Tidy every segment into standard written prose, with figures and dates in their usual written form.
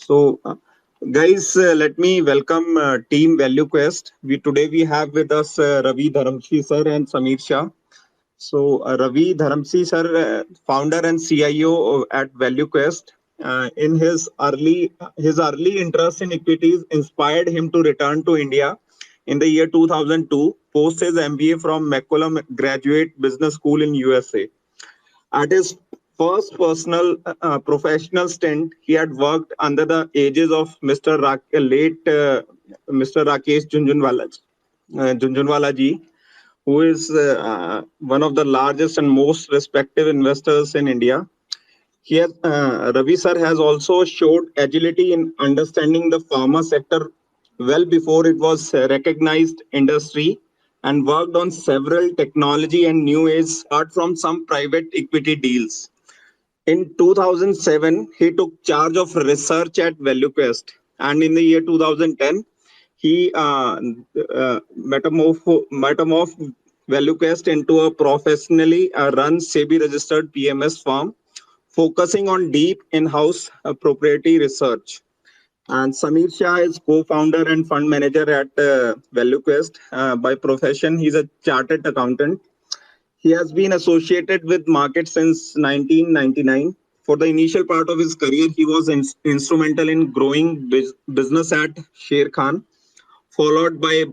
So, guys, let me welcome Team ValueQuest. Today we have with us Ravi Dharamshi sir and Sameer Shah. So, Ravi Dharamshi sir, founder and CIO at ValueQuest. In his early interest in equities inspired him to return to India in the year 2002, post his MBA from Mccallum Graduate Business School in USA. At his first personal professional stint, he had worked under the aegis of late Mr. Rakesh Jhunjhunwala ji, who is one of the largest and most respected investors in India. Ravi sir has also showed agility in understanding the pharma sector well before it was a recognized industry and worked on several technology and new age start from some private equity deals. In 2007, he took charge of research at ValueQuest, and in the year 2010, he metamorphosed ValueQuest into a professionally run SEBI-registered PMS firm, focusing on deep in-house proprietary research. And Sameer Shah is co-founder and fund manager at ValueQuest. By profession, he's a chartered accountant. He has been associated with markets since 1999. For the initial part of his career, he was instrumental in growing business at Sharekhan, followed by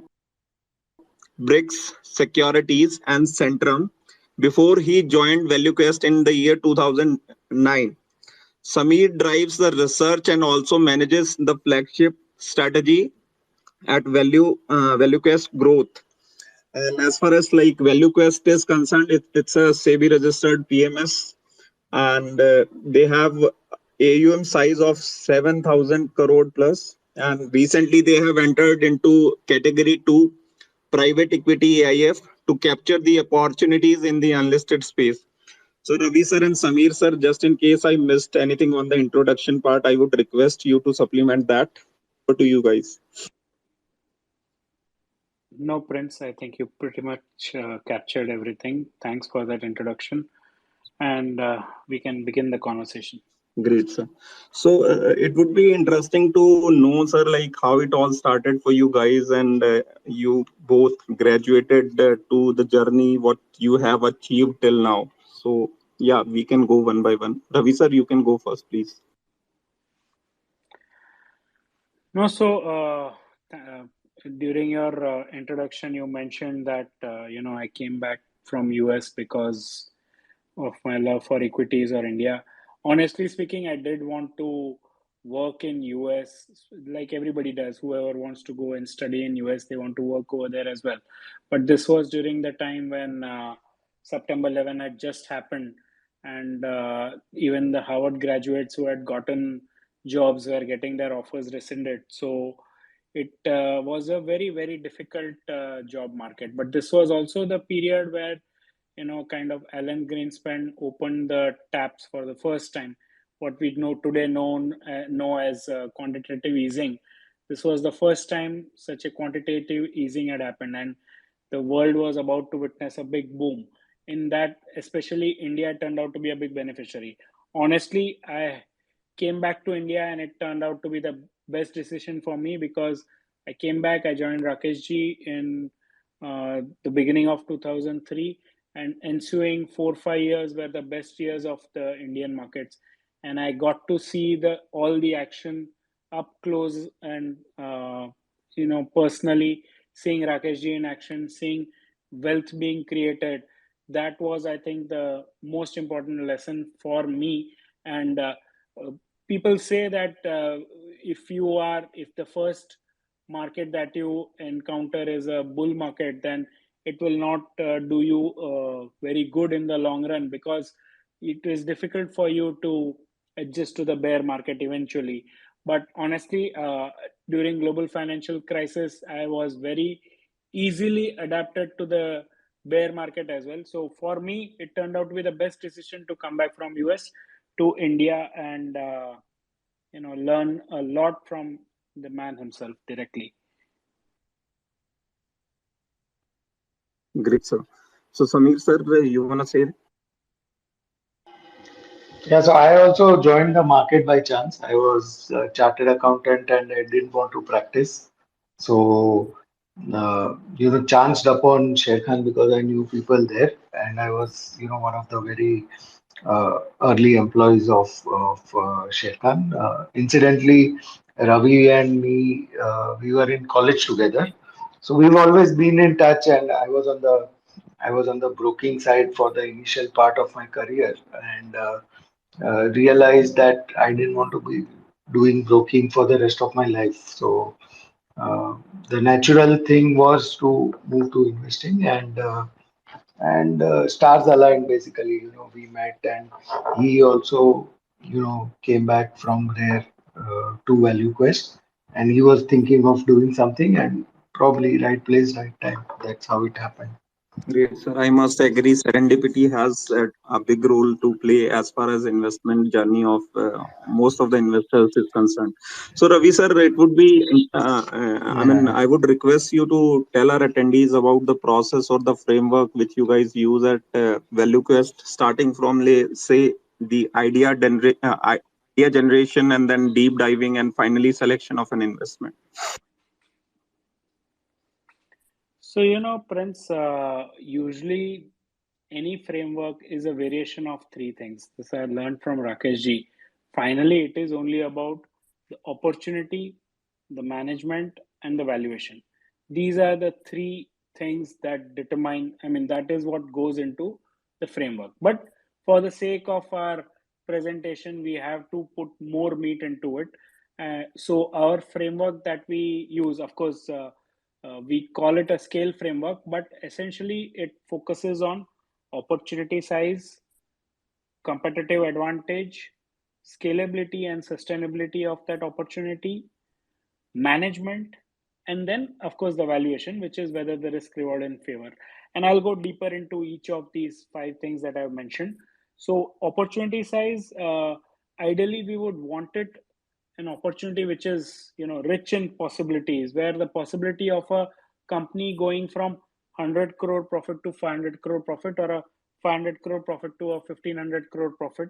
Brics Securities and Centrum before he joined ValueQuest in the year 2009. Sameer drives the research and also manages the flagship strategy at ValueQuest Growth. And as far as like ValueQuest is concerned, it's a SEBI registered PMS, and they have AUM size of 7,000 crore plus. And recently they have entered into category 2 private equity AIF to capture the opportunities in the unlisted space. So Ravi sir and Sameer sir, just in case I missed anything on the introduction part, I would request you to supplement that. Over to you guys. No, Prince, I think you pretty much captured everything. Thanks for that introduction. And we can begin the conversation. Great, sir. So it would be interesting to know, sir, like how it all started for you guys, and you both graduated to the journey, what you have achieved till now. So yeah, we can go one by one. Ravi, sir, you can go first, please. No, so during your introduction, you mentioned that I came back from US because of my love for equities or India. Honestly speaking, I did want to work in US like everybody does. Whoever wants to go and study in US, they want to work over there as well. But this was during the time when September 11 had just happened, and even the Harvard graduates who had gotten jobs were getting their offers rescinded. So it was a very, very difficult job market. But this was also the period where kind of Alan Greenspan opened the taps for the first time. What we know today know as quantitative easing. This was the first time such a quantitative easing had happened, and the world was about to witness a big boom. In that, especially India turned out to be a big beneficiary. Honestly, I came back to India, and it turned out to be the best decision for me because I came back. I joined Rakesh ji in the beginning of 2003, and ensuing 4 5 years were the best years of the Indian markets, and I got to see the all the action up close and personally seeing Rakesh ji in action, seeing wealth being created. That was, I think, the most important lesson for me. And uh, people say that if the first market that you encounter is a bull market, then it will not do you very good in the long run because it is difficult for you to adjust to the bear market eventually. But honestly, during global financial crisis, I was very easily adapted to the bear market as well. So for me, it turned out to be the best decision to come back from US to India and learn a lot from the man himself directly. Great, sir. So Sameer, sir, you wanna say? Yeah, so I also joined the market by chance. I was a chartered accountant and I didn't want to practice. So, chanced upon Sharekhan because I knew people there and I was, one of the very early employees of Sharekhan. Incidentally, Ravi and me, we were in college together. So we've always been in touch and I was on the broking side for the initial part of my career and realized that I didn't want to be doing broking for the rest of my life. So uh, the natural thing was to move to investing and stars aligned basically. We met and he also came back from there to ValueQuest and he was thinking of doing something and probably right place, right time. That's how it happened. Great, sir. I must agree. Serendipity has a big role to play as far as investment journey of most of the investors is concerned. So, Ravi, sir, it would be, I mean, Yeah. I would request you to tell our attendees about the process or the framework which you guys use at ValueQuest, starting from, say, the idea generation and then deep diving and finally selection of an investment. So, Prince, usually any framework is a variation of three things. This I learned from Rakesh ji. Finally, it is only about the opportunity, the management, and the valuation. These are the three things that determine, that is what goes into the framework. But for the sake of our presentation, we have to put more meat into it. So, our framework that we use, of course, we call it a scale framework, but essentially it focuses on opportunity size, competitive advantage, scalability and sustainability of that opportunity, management, and then, of course, the valuation, which is whether the risk reward in favor. And I'll go deeper into each of these five things that I've mentioned. So, opportunity size, ideally, we would want it an opportunity which is rich in possibilities, where the possibility of a company going from 100 crore profit to 500 crore profit, or a 500 crore profit to a 1500 crore profit,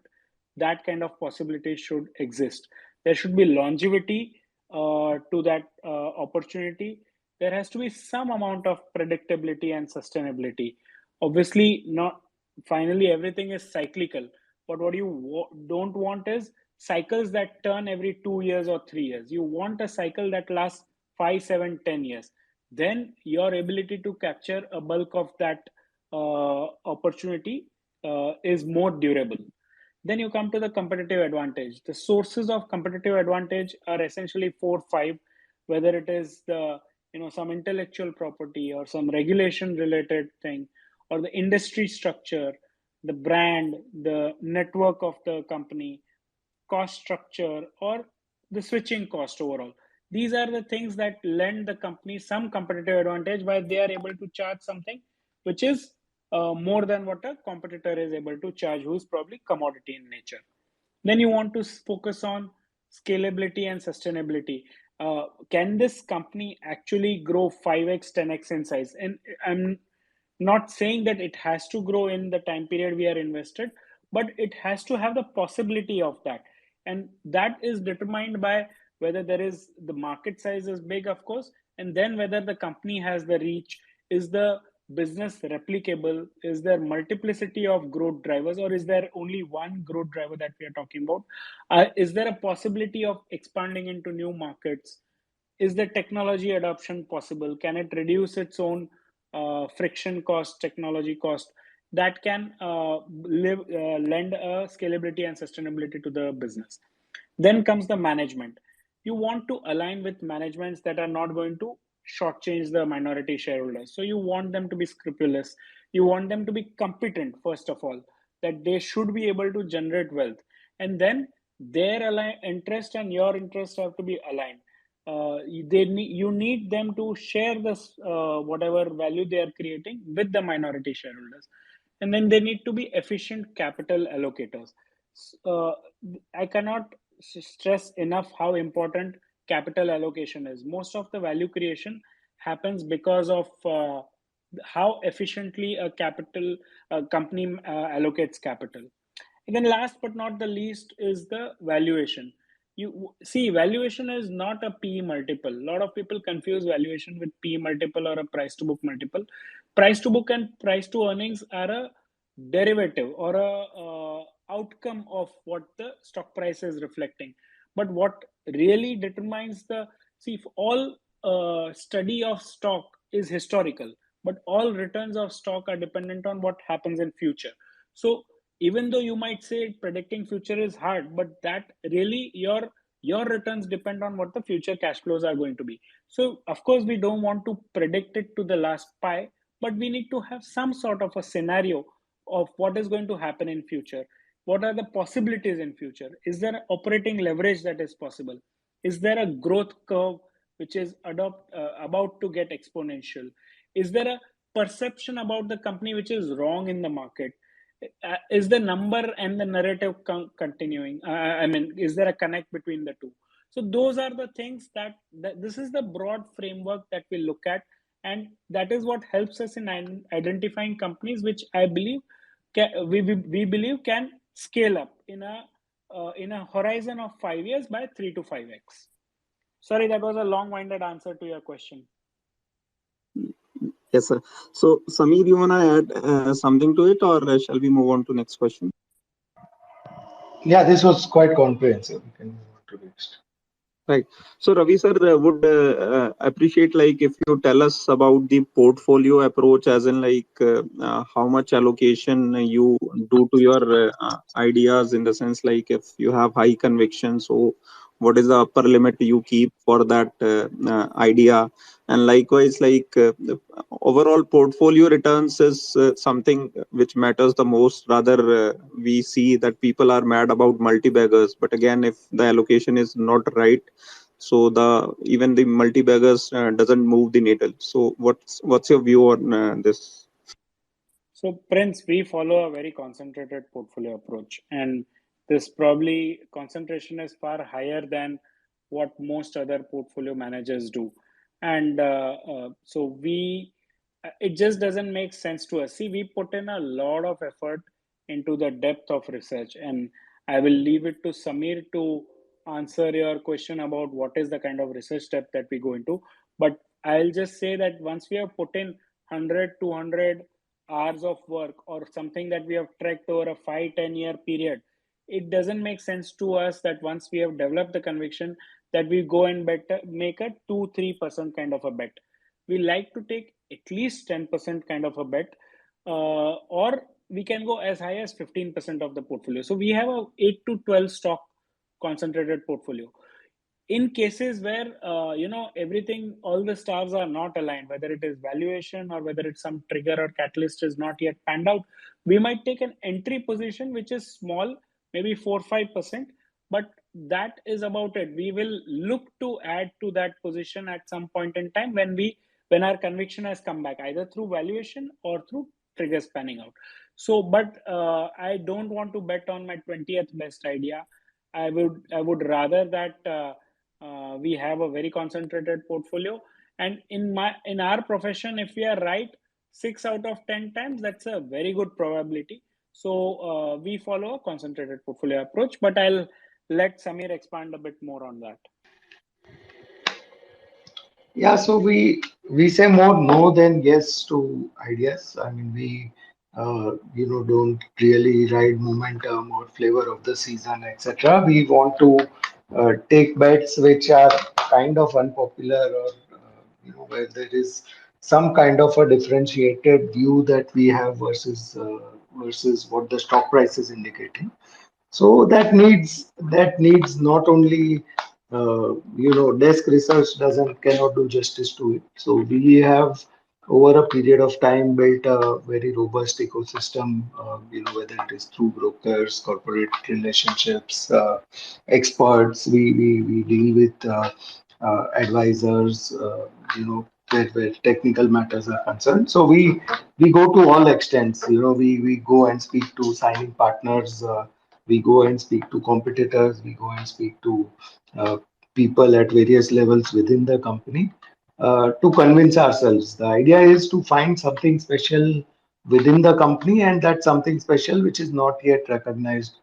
that kind of possibility should exist. There should be longevity to that opportunity. There has to be some amount of predictability and sustainability. Obviously, not finally everything is cyclical, but what you don't want is cycles that turn every 2 years or 3 years. You want a cycle that lasts 5, 7, 10 years. Then your ability to capture a bulk of that opportunity is more durable. Then you come to the competitive advantage. The sources of competitive advantage are essentially 4, 5, whether it is the some intellectual property or some regulation related thing, or the industry structure, the brand, the network of the company, cost structure, or the switching cost overall. These are the things that lend the company some competitive advantage, while they are able to charge something which is more than what a competitor is able to charge, who is probably commodity in nature. Then you want to focus on scalability and sustainability. Can this company actually grow 5x, 10x in size? And I'm not saying that it has to grow in the time period we are invested, but it has to have the possibility of that. And that is determined by whether there is the market size is big, of course, and then whether the company has the reach. Is the business replicable? Is there multiplicity of growth drivers, or is there only one growth driver that we are talking about? Is there a possibility of expanding into new markets? Is the technology adoption possible? Can it reduce its own friction cost, technology cost, that can lend a scalability and sustainability to the business? Then comes the management. You want to align with managements that are not going to shortchange the minority shareholders. So you want them to be scrupulous. You want them to be competent, first of all, that they should be able to generate wealth. And then their interest and your interest have to be aligned. You need them to share this whatever value they are creating with the minority shareholders. And then they need to be efficient capital allocators. uh, I cannot stress enough how important capital allocation is. Most of the value creation happens because of how efficiently a company allocates capital. And then last but not the least is the valuation. You see, valuation is not a PE multiple. A lot of people confuse valuation with PE multiple or a price to book multiple. Price to book and price to earnings are a derivative or a outcome of what the stock price is reflecting. But what really determines the, see, if all study of stock is historical, but all returns of stock are dependent on what happens in future. So even though you might say predicting future is hard, but that really your returns depend on what the future cash flows are going to be. So of course we don't want to predict it to the last pie, but we need to have some sort of a scenario of what is going to happen in future. What are the possibilities in future? Is there operating leverage that is possible? Is there a growth curve which is about to get exponential? Is there a perception about the company which is wrong in the market? Is the number and the narrative continuing? I mean, is there a connect between the two? So those are the things that this is the broad framework that we look at, and that is what helps us in identifying companies which I believe we believe can scale up in a horizon of 5 years by 3 to 5x. Sorry, that was a long-winded answer to your question. Yes, sir. So, Sameer, you want to add something to it, or shall we move on to next question? Yeah, this was quite comprehensive. We can move on to next. Right. So, Ravi sir, would appreciate like if you tell us about the portfolio approach, as in like how much allocation you do to your ideas, in the sense like if you have high conviction, so what is the upper limit you keep for that idea, and likewise like overall portfolio returns is something which matters the most. Rather, we see that people are mad about multi-baggers, but again, if the allocation is not right, so even the multi-baggers doesn't move the needle. So what's your view on this? So Prince, we follow a very concentrated portfolio approach, and this probably concentration is far higher than what most other portfolio managers do. And so it just doesn't make sense to us. See, we put in a lot of effort into the depth of research, and I will leave it to Sameer to answer your question about what is the kind of research depth that we go into. But I'll just say that once we have put in 100, 200 hours of work or something that we have tracked over a 5-10 year period, it doesn't make sense to us that once we have developed the conviction that we go and make a 2-3% kind of a bet. We like to take at least 10% kind of a bet, or we can go as high as 15% of the portfolio. So we have a 8 to 12 stock concentrated portfolio. In cases where everything, all the stars are not aligned, whether it is valuation or whether it's some trigger or catalyst is not yet panned out, we might take an entry position which is small, maybe 4-5%, but that is about it. We will look to add to that position at some point in time when our conviction has come back, either through valuation or through triggers panning out. So, but I don't want to bet on my 20th best idea. I would rather that we have a very concentrated portfolio, and in our profession, if we are right 6 out of 10 times, that's a very good probability. So we follow a concentrated portfolio approach, but I'll let Sameer expand a bit more on that. Yeah, so we say more no than yes to ideas. I mean, we don't really ride momentum or flavor of the season, etc. We want to take bets which are kind of unpopular, or where there is some kind of a differentiated view that we have versus what the stock price is indicating. So that needs not only desk research cannot do justice to it. So we have over a period of time built a very robust ecosystem. Whether it is through brokers, corporate relationships, experts. We deal with advisors. Where technical matters are concerned. So we go to all extents. We go and speak to signing partners. We go and speak to competitors. We go and speak to people at various levels within the company to convince ourselves. The idea is to find something special within the company, and that's something special which is not yet recognized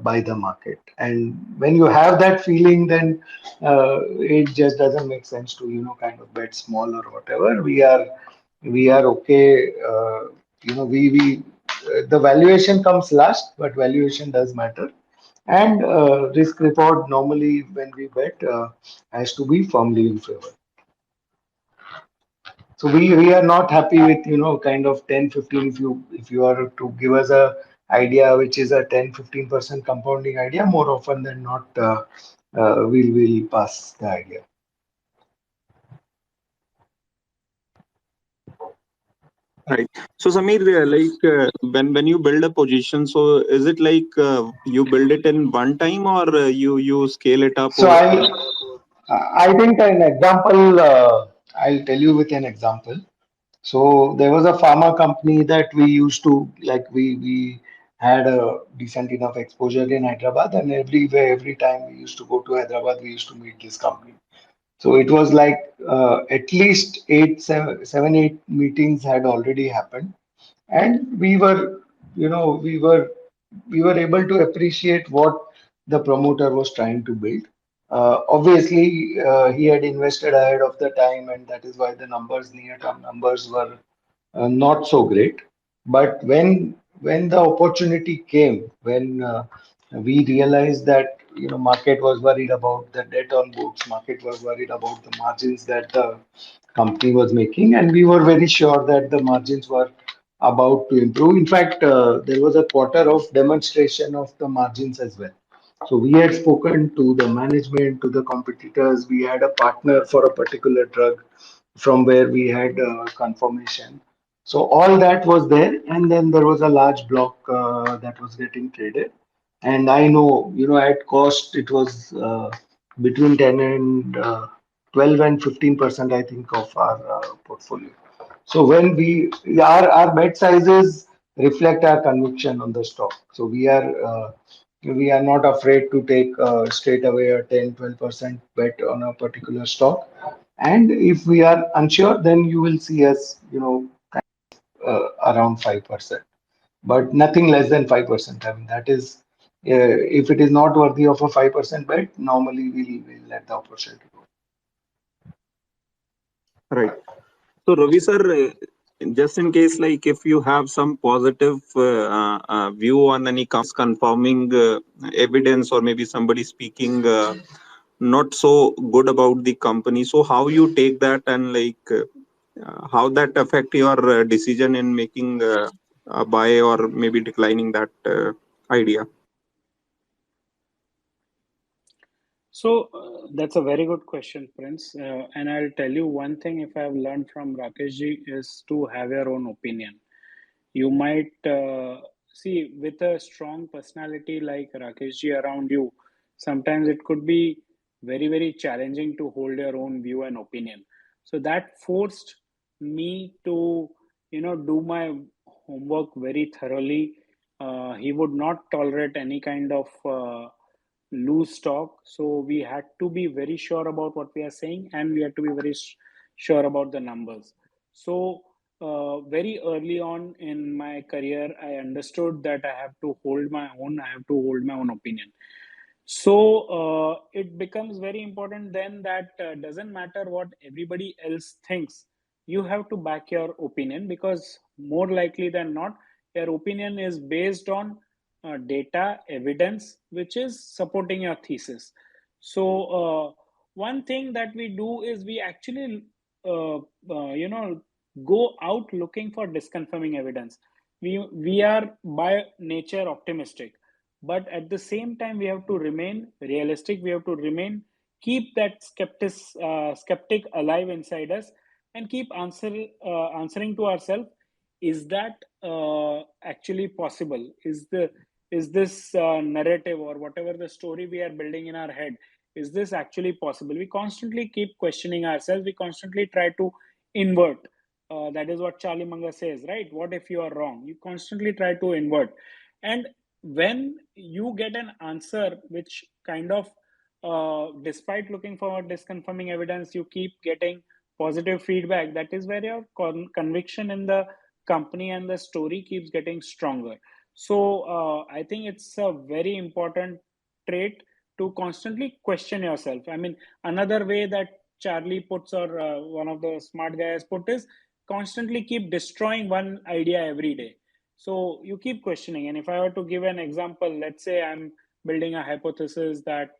by the market. And when you have that feeling, then it just doesn't make sense to kind of bet small or whatever. We are okay. We the valuation comes last, but valuation does matter. And risk reward normally when we bet has to be firmly in favor. So we are not happy with kind of 10-15. If you are to give us a idea which is a 10-15% compounding idea, more often than not we'll pass the idea. Right. So Sameer, when you build a position, so is it like you build it in one time, or you scale it up So over? I think an example, I'll tell you with an example. So there was a pharma company that we used to like. We had a decent enough exposure in Hyderabad, and every time we used to go to Hyderabad, we used to meet this company. So it was like at least 8 meetings had already happened, and we were able to appreciate what the promoter was trying to build. Obviously, he had invested ahead of the time, and that is why the numbers, near-term numbers, were not so great. But when the opportunity came, when we realized that market was worried about the debt on books, market was worried about the margins that the company was making, and we were very sure that the margins were about to improve. In fact, there was a quarter of demonstration of the margins as well. So we had spoken to the management, to the competitors. We had a partner for a particular drug from where we had confirmation. So all that was there, and then there was a large block that was getting traded. And I know, at cost it was between 10 and 12 and 15%, I think, of our portfolio. So when our bet sizes reflect our conviction on the stock. So we are not afraid to take straight away a 10-12% bet on a particular stock. And if we are unsure, then you will see us, around 5%, but nothing less than 5%. I mean, that is, if it is not worthy of a 5% bet, normally we'll let the opportunity go. Right. So Ravi sir, just in case, like if you have some positive view on any confirming evidence, or maybe somebody speaking not so good about the company, so how you take that, and how that affect your decision in making a buy or maybe declining that idea? So that's a very good question, Prince. And I'll tell you one thing, if I've learned from Rakeshji, is to have your own opinion. You might see, with a strong personality like Rakeshji around you, sometimes it could be very, very challenging to hold your own view and opinion. So that forced me to, do my homework very thoroughly. He would not tolerate any kind of loose talk. So we had to be very sure about what we are saying, and we had to be very sure about the numbers. So very early on in my career, I understood that I have to hold my own. I have to hold my own opinion. So it becomes very important then that doesn't matter what everybody else thinks. You have to back your opinion, because more likely than not, your opinion is based on data, evidence, which is supporting your thesis. So one thing that we do is we actually, uh, go out looking for disconfirming evidence. We are by nature optimistic, but at the same time we have to remain realistic. We have to remain, keep that skeptic alive inside us, and keep answering to ourselves, is that actually possible? Is this narrative, or whatever the story we are building in our head, is this actually possible? We constantly keep questioning ourselves. We constantly try to invert. That is what Charlie Munger says, right? What if you are wrong? You constantly try to invert. And when you get an answer which kind of, despite looking for disconfirming evidence, you keep getting positive feedback, that is where your conviction in the company and the story keeps getting stronger. So I think it's a very important trait to constantly question yourself. I mean, another way that Charlie puts, or one of the smart guys put, is constantly keep destroying one idea every day. So you keep questioning. And if I were to give an example, let's say I'm building a hypothesis that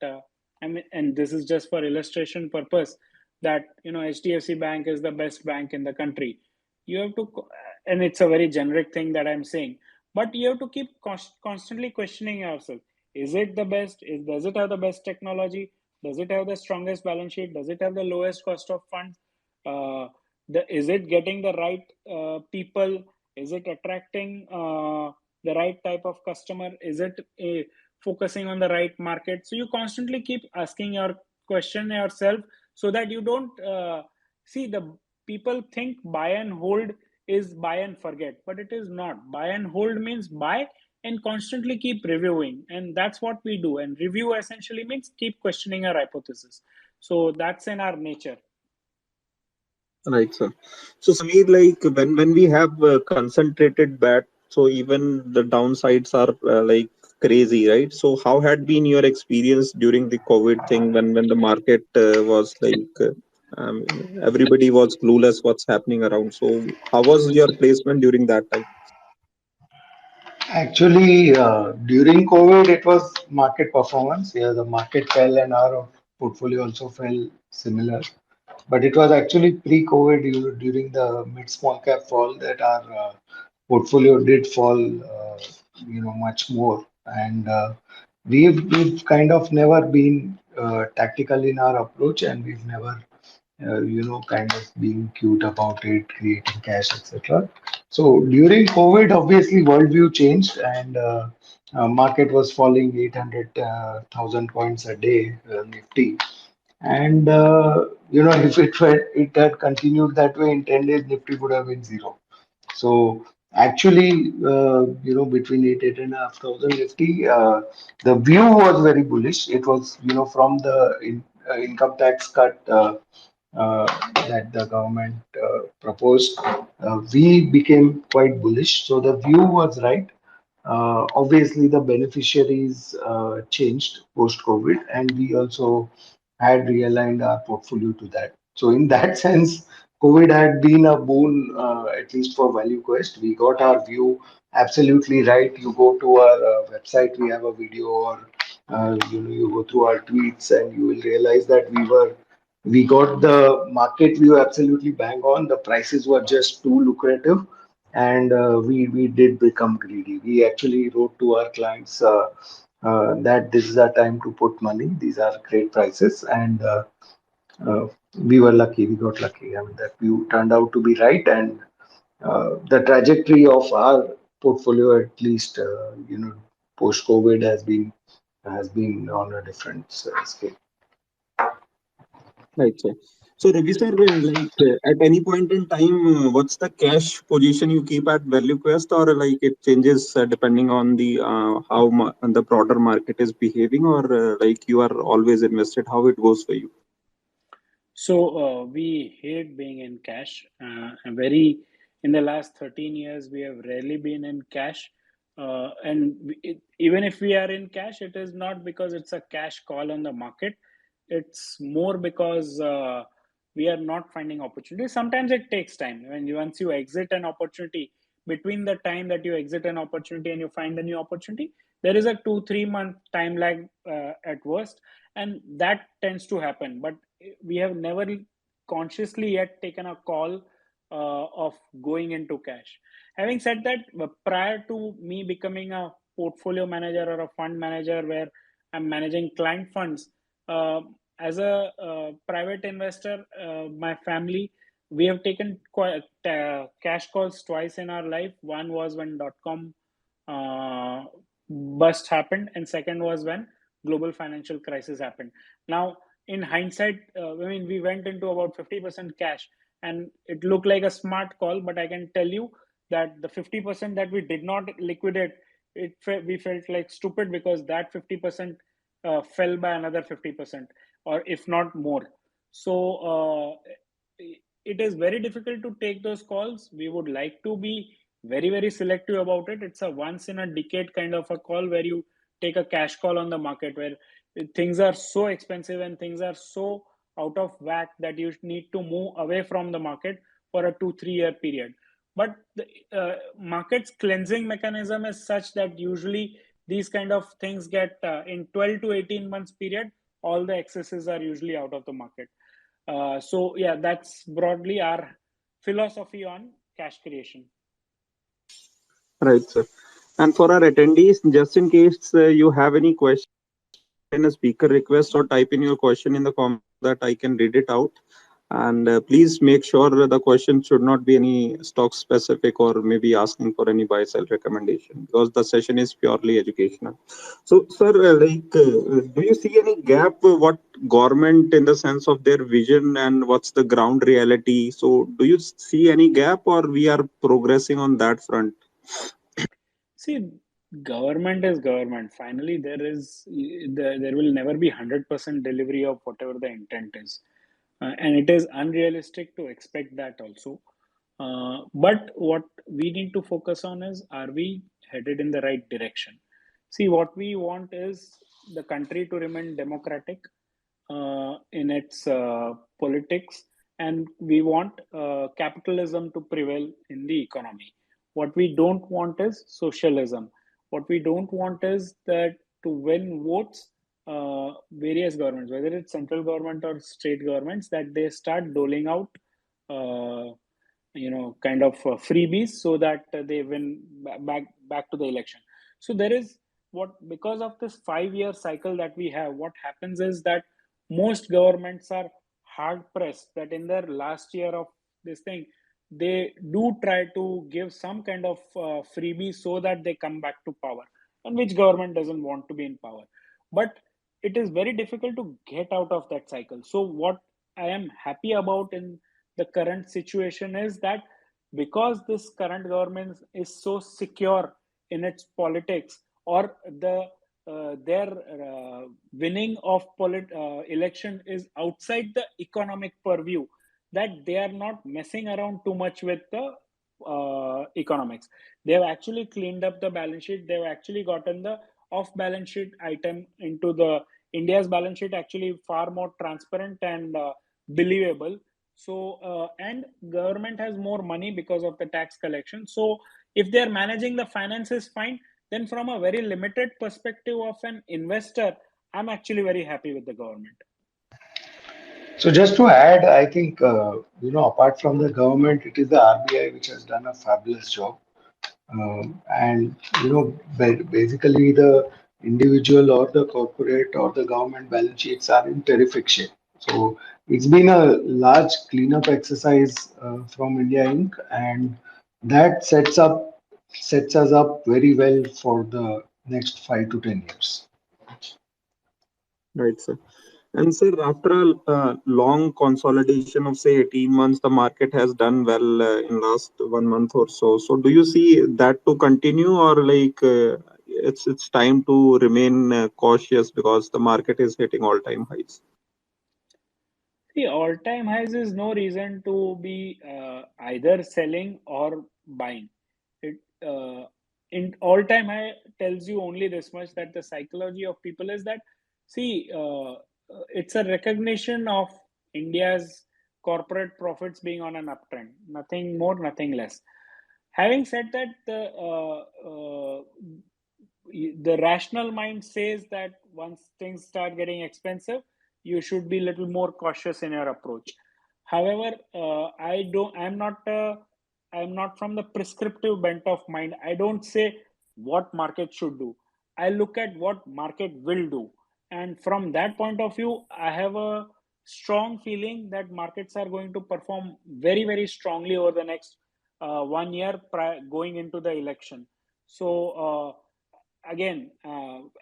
and this is just for illustration purpose, that HDFC Bank is the best bank in the country. You have to, and it's a very generic thing that I'm saying, but you have to keep constantly questioning yourself. Is it the best? Does it have the best technology? Does it have the strongest balance sheet? Does it have the lowest cost of funds? Is it getting the right people? Is it attracting the right type of customer? Is it focusing on the right market? So you constantly keep asking your question yourself, so that you don't see, the people think buy and hold is buy and forget, but it is not. Buy and hold means buy and constantly keep reviewing, and that's what we do. And review essentially means keep questioning our hypothesis. So that's in our nature. Right, sir. So, Sameer, like when we have concentrated bet, so even the downsides are like crazy, right? So, how had been your experience during the COVID thing when the market was like everybody was clueless what's happening around? So, how was your placement during that time? Actually, during COVID, it was market performance. Yeah, the market fell and our portfolio also fell similar. But it was actually pre-COVID during the mid-small cap fall that our portfolio did fall, much more. And we've kind of never been tactical in our approach, and we've never kind of being cute about it, creating cash, etc. So during COVID, obviously, worldview changed, and market was falling 800,000 points a day, Nifty. And if it had continued that way in 10 days, Nifty would have been zero. So actually, between 8,500 Nifty, the view was very bullish. It was, from the income tax cut that the government proposed, we became quite bullish. So the view was right. Obviously, the beneficiaries changed post-COVID, and we also had realigned our portfolio to that. So, in that sense, COVID had been a boon, at least for ValueQuest. We got our view absolutely right. You go to our website, we have a video, or you go through our tweets, and you will realize that we got the market view absolutely bang on. The prices were just too lucrative, and we did become greedy. We actually wrote to our clients that this is our time to put money. These are great prices, and uh, we were lucky. We got lucky. I mean, that view turned out to be right, and the trajectory of our portfolio, at least post COVID, has been on a different scale. Right, sir. So, Ravi sir, like at any point in time, what's the cash position you keep at ValueQuest, or like it changes depending on the the broader market is behaving, or like you are always invested? How it goes for you? So we hate being in cash. In the last 13 years, we have rarely been in cash. Even if we are in cash, it is not because it's a cash call on the market. It's more because we are not finding opportunities. Sometimes it takes time. Once you exit an opportunity, between the time that you exit an opportunity and you find a new opportunity, there is a 2-3 month time lag at worst, and that tends to happen. But we have never consciously yet taken a call of going into cash. Having said that, prior to me becoming a portfolio manager or a fund manager where I'm managing client funds, as a private investor, my family, we have taken cash calls twice in our life. One was when .com bust happened, and second was when global financial crisis happened. Now, in hindsight, we went into about 50% cash, and it looked like a smart call. But I can tell you that the 50% that we did not liquidate, we felt like stupid, because that 50% fell by another 50%, or if not more. So it is very difficult to take those calls. We would like to be very, very selective about it. It's a once in a decade kind of a call where you take a cash call on the market, where things are so expensive and things are so out of whack that you need to move away from the market for a 2-3 year period. But the market's cleansing mechanism is such that usually these kind of things get in 12 to 18 months period, all the excesses are usually out of the market. So yeah, that's broadly our philosophy on cash creation. Right, sir. And for our attendees, just in case you have any question in a speaker request, or type in your question in the comment that I can read it out. And please make sure the question should not be any stock specific or maybe asking for any buy sell recommendation, because the session is purely educational. So, sir, do you see any gap? What government in the sense of their vision and what's the ground reality? So, do you see any gap, or we are progressing on that front? See, government is government. Finally, there will never be 100% delivery of whatever the intent is, and it is unrealistic to expect that also. But what we need to focus on is, are we headed in the right direction? See, what we want is the country to remain democratic in its politics, and we want capitalism to prevail in the economy. What we don't want is socialism. What we don't want is that to win votes, various governments, whether it's central government or state governments, that they start doling out kind of freebies so that they win back to the election. So there is because of this 5 year cycle that we have, what happens is that most governments are hard pressed that in their last year of this thing, they do try to give some kind of freebie so that they come back to power, and which government doesn't want to be in power. But it is very difficult to get out of that cycle. So what I am happy about in the current situation is that because this current government is so secure in its politics, or their winning of election is outside the economic purview, that they are not messing around too much with the economics. They have actually cleaned up the balance sheet. They have actually gotten the off balance sheet item into the India's balance sheet actually far more transparent and believable. So and government has more money because of the tax collection. So if they are managing the finances fine, then from a very limited perspective of an investor, I'm actually very happy with the government. So just to add, I think apart from the government, it is the RBI which has done a fabulous job. And basically the individual or the corporate or the government balance sheets are in terrific shape. So it's been a large cleanup exercise from India Inc. and that sets us up very well for the next 5 to 10 years. Right, sir. And sir, after a long consolidation of say 18 months, the market has done well in last 1 month or so. So do you see that to continue, or it's time to remain cautious because the market is hitting all-time highs? The all-time highs is no reason to be either selling or buying. It in all-time high tells you only this much, that the psychology of people is that, see, it's a recognition of India's corporate profits being on an uptrend. Nothing more, nothing less. Having said that, the rational mind says that once things start getting expensive, you should be a little more cautious in your approach. However, I'm not from the prescriptive bent of mind. I don't say what market should do. I look at what market will do, and from that point of view, I have a strong feeling that markets are going to perform very, very strongly over the next 1 year going into the election. So again,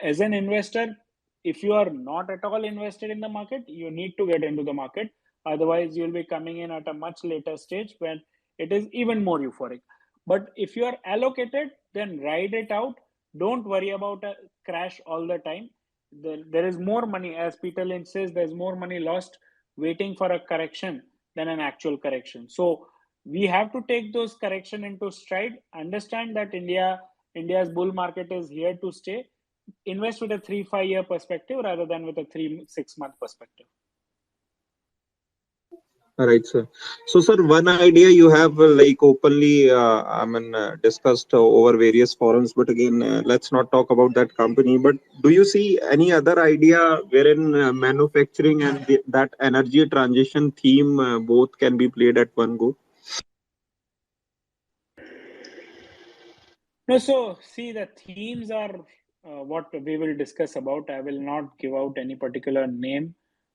as an investor, if you are not at all invested in the market, you need to get into the market. Otherwise, you'll be coming in at a much later stage when it is even more euphoric. But if you are allocated, then ride it out. Don't worry about a crash all the time. There is more money, as Peter Lynch says, there's more money lost waiting for a correction than an actual correction. So we have to take those correction into stride, understand that India's bull market is here to stay, invest with a 3-5 year perspective rather than with a 3-6 month perspective. Right, sir. So, sir, one idea you have like openly, discussed over various forums. But again, let's not talk about that company. But do you see any other idea wherein manufacturing and that energy transition theme both can be played at one go? No, so see, the themes are what we will discuss about. I will not give out any particular name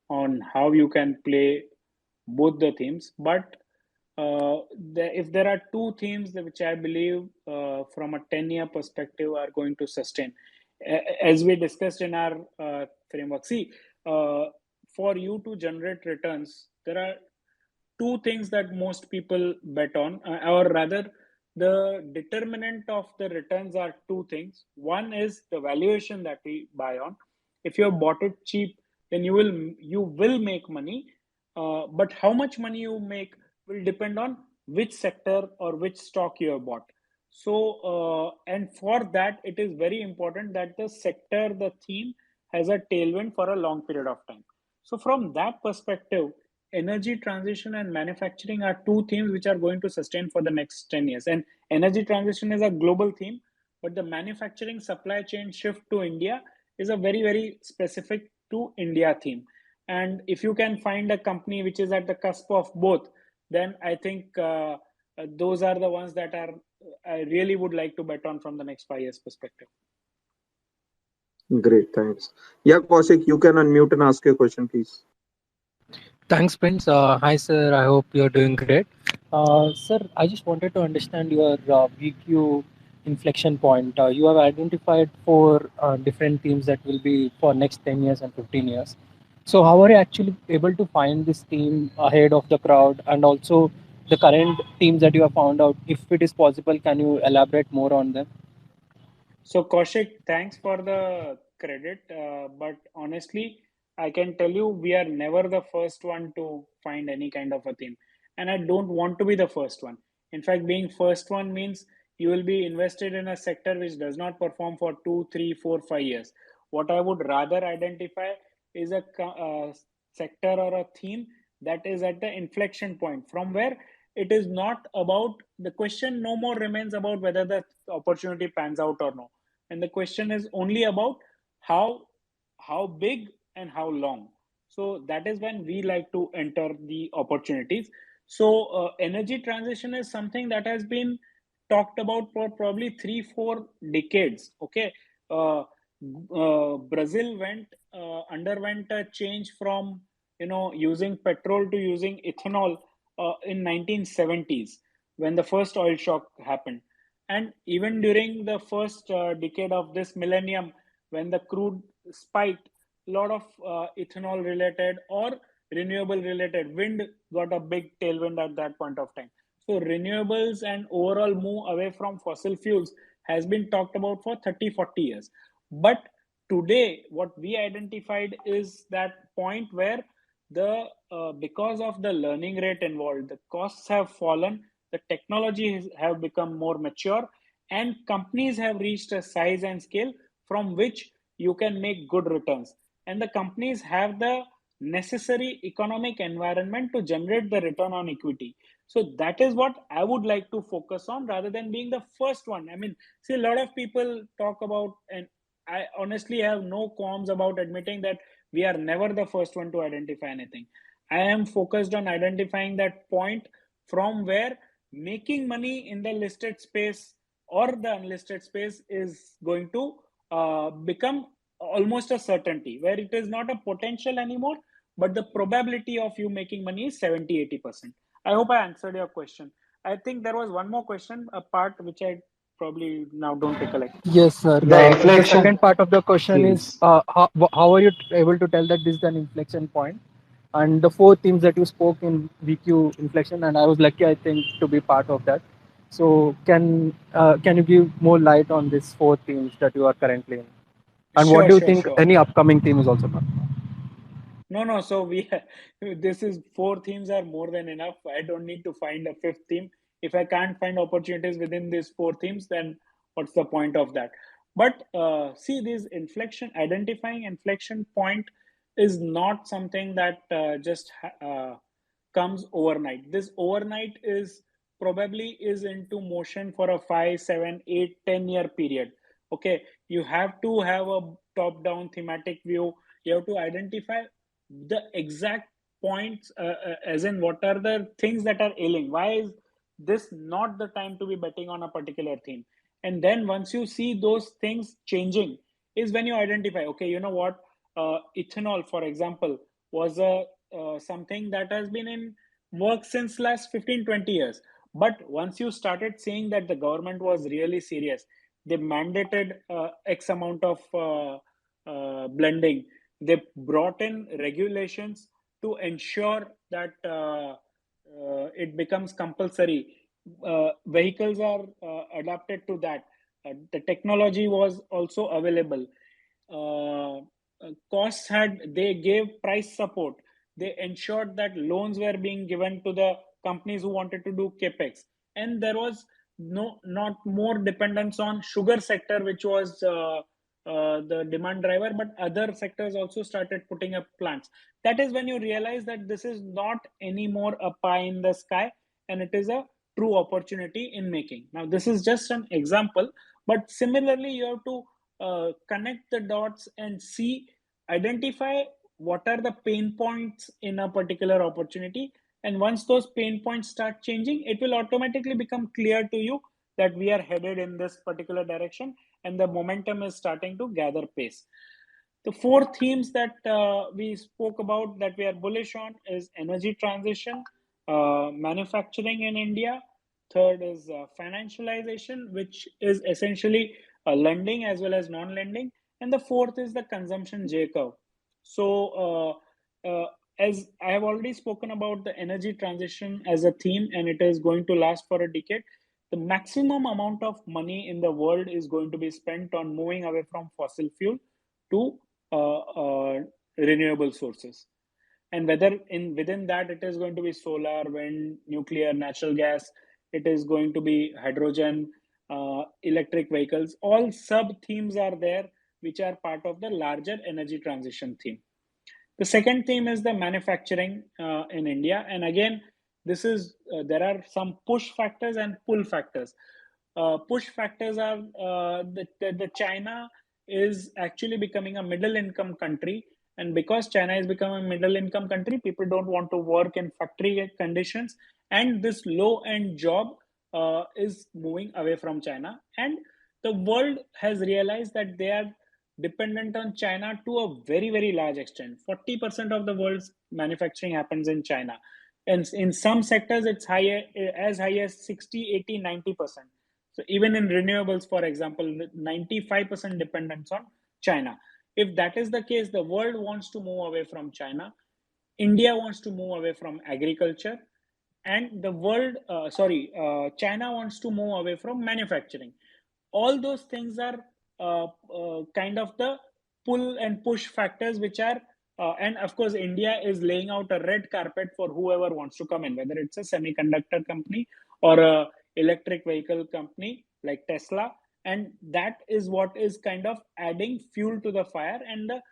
on how you can play both the themes, but if there are two themes which I believe from a 10-year perspective are going to sustain, as we discussed in our framework. See, for you to generate returns, there are two things that most people bet on, or rather, the determinant of the returns are two things. One is the valuation that we buy on. If you have bought it cheap, then you will make money, but how much money you make will depend on which sector or which stock you have bought. So, and for that, it is very important that the sector, the theme, has a tailwind for a long period of time. So, from that perspective, energy transition and manufacturing are two themes which are going to sustain for the next 10 years. And energy transition is a global theme, but the manufacturing supply chain shift to India is a very, very specific to India theme. And if you can find a company which is at the cusp of both, then I think those are the ones that are I really would like to bet on from the next 5 years perspective. Great, thanks. Yeah, Kaushik, you can unmute and ask your question, please. Thanks, Prince. Hi, sir. I hope you're doing great. Sir, I just wanted to understand your VQ inflection point. You have identified four different themes that will be for next 10 years and 15 years. So how are you actually able to find this theme ahead of the crowd, and also the current themes that you have found out? If it is possible, can you elaborate more on them? So, Kaushik, thanks for the credit. But honestly, I can tell you we are never the first one to find any kind of a theme. And I don't want to be the first one. In fact, being first one means you will be invested in a sector which does not perform for 2, 3, 4, 5 years. What I would rather identify is a sector or a theme that is at the inflection point from where it is not about the question no more remains about whether the opportunity pans out or no, and the question is only about how big and how long. So that is when we like to enter the opportunities. So energy transition is something that has been talked about for probably 3-4 decades. Okay. Brazil underwent a change from using petrol to using ethanol in 1970s when the first oil shock happened, and even during the first decade of this millennium when the crude spiked, a lot of ethanol related or renewable related wind got a big tailwind at that point of time. So renewables and overall move away from fossil fuels has been talked about for 30-40 years. But today what we identified is that point where the because of the learning rate involved, the costs have fallen, the technology have become more mature, and companies have reached a size and scale from which you can make good returns, and the companies have the necessary economic environment to generate the return on equity. So that is what I would like to focus on rather than being the first one. I mean, see, a lot of people talk about, and I honestly have no qualms about admitting that we are never the first one to identify anything. I am focused on identifying that point from where making money in the listed space or the unlisted space is going to become almost a certainty, where it is not a potential anymore, but the probability of you making money is 70-80%. I hope I answered your question. I think there was one more question, a part which I probably now don't recollect. Yes, sir. The The inflection second part of the question is themes. how are you able to tell that this is an inflection point? And the four themes that you spoke in VQ inflection, and I was lucky, I think, to be part of that. So can you give more light on these four themes that you are currently in? And what Sure, do you sure, think sure. any upcoming theme is also part? No. So this is 4 themes are more than enough. I don't need to find a 5th theme. If I can't find opportunities within these 4 themes, then what's the point of that? But see, this identifying inflection point is not something that just comes overnight. This overnight is probably is into motion for a 5, 7, 8, 10-year period. Okay, you have to have a top-down thematic view. You have to identify the exact points, as in what are the things that are ailing. Why is this not the time to be betting on a particular theme? And then once you see those things changing, is when you identify, okay, you know what, ethanol, for example, was a something that has been in work since last 15-20 years. But once you started seeing that the government was really serious, they mandated X amount of blending. They brought in regulations to ensure that it becomes compulsory. Vehicles are adapted to that. The technology was also available. Costs they gave price support. They ensured that loans were being given to the companies who wanted to do capex, and there was not more dependence on sugar sector, which was the demand driver, but other sectors also started putting up plants. That is when you realize that this is not anymore a pie in the sky, and it is a true opportunity in making. Now, this is just an example, but similarly, you have to connect the dots and identify what are the pain points in a particular opportunity. And once those pain points start changing, it will automatically become clear to you that we are headed in this particular direction and the momentum is starting to gather pace. The 4 themes that we spoke about that we are bullish on is energy transition, manufacturing in India. Third is financialization, which is essentially lending as well as non-lending. And the fourth is the consumption J curve. So as I have already spoken about the energy transition as a theme, and it is going to last for a decade. The maximum amount of money in the world is going to be spent on moving away from fossil fuel to renewable sources. And whether within that it is going to be solar, wind, nuclear, natural gas, it is going to be hydrogen, electric vehicles. All sub themes are there, which are part of the larger energy transition theme. The second theme is the manufacturing in India. And again, this is there are some push factors and pull factors. Push factors are the China is actually becoming a middle income country. And because China is becoming a middle income country, people don't want to work in factory conditions. And this low end job is moving away from China. And the world has realized that they are dependent on China to a very, very large extent. 40% of the world's manufacturing happens in China. And in some sectors, it's as high as 60, 80, 90%. So even in renewables, for example, 95% dependence on China. If that is the case, the world wants to move away from China. India wants to move away from agriculture. And China wants to move away from manufacturing. All those things are kind of the pull and push factors, which are, and of course, India is laying out a red carpet for whoever wants to come in, whether it's a semiconductor company or a electric vehicle company like Tesla. And that is what is kind of adding fuel to the fire, and the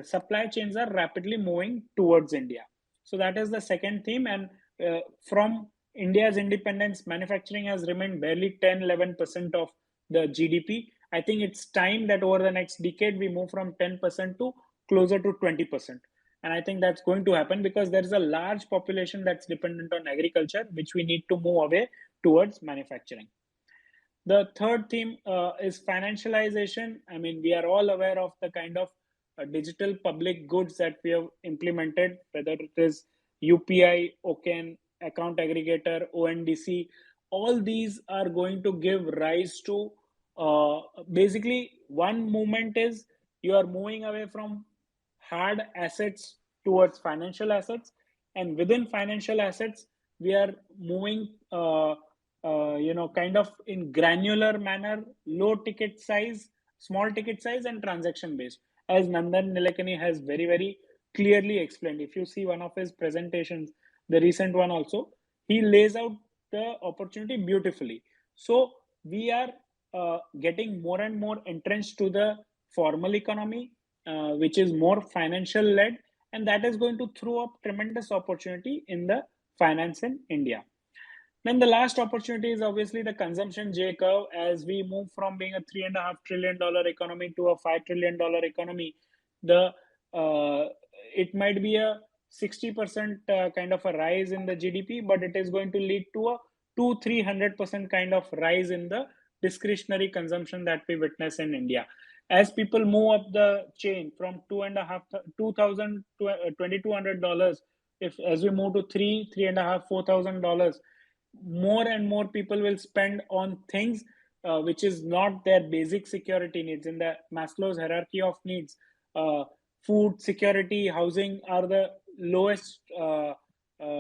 supply chains are rapidly moving towards India. So that is the second theme. And from India's independence, manufacturing has remained barely 10-11% of the GDP. I think it's time that over the next decade we move from 10% to closer to 20%. And I think that's going to happen because there is a large population that's dependent on agriculture, which we need to move away towards manufacturing. The third theme is financialization. I mean, we are all aware of the kind of digital public goods that we have implemented, whether it is UPI, OCEN, account aggregator, ONDC. All these are going to give rise to basically one movement is you are moving away from hard assets towards financial assets, and within financial assets we are moving kind of in granular manner, low ticket size, small ticket size, and transaction based, as Nandan Nilekani has very clearly explained. If you see one of his presentations, the recent one also, he lays out the opportunity beautifully. So we are getting more and more entrenched to the formal economy, which is more financial led, and that is going to throw up tremendous opportunity in the finance in India. Then the last opportunity is obviously the consumption J curve. As we move from being a $3.5 trillion economy to a $5 trillion economy, the it might be a 60% kind of a rise in the GDP, but it is going to lead to a 200-300% kind of rise in the discretionary consumption that we witness in India. As people move up the chain from $2,000 to $2,200, if as we move to $3,500, $4,000, more and more people will spend on things which is not their basic security needs. In the Maslow's hierarchy of needs, food, security, housing are the lowest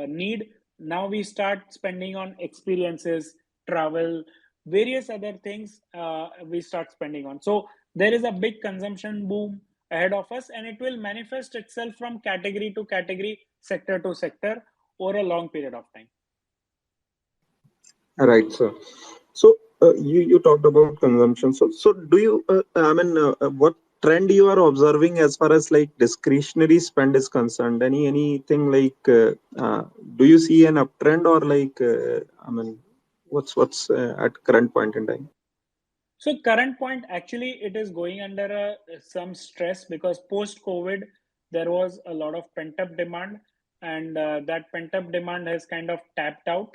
need. Now we start spending on experiences, travel, various other things we start spending on. So there is a big consumption boom ahead of us, and it will manifest itself from category to category, sector to sector over a long period of time. Right, sir. So you talked about consumption. So do you what trend you are observing as far as like discretionary spend is concerned? Anything like do you see an uptrend or like what's at current point in time? So current point, actually, it is going under some stress because post-COVID, there was a lot of pent-up demand, and that pent-up demand has kind of tapped out,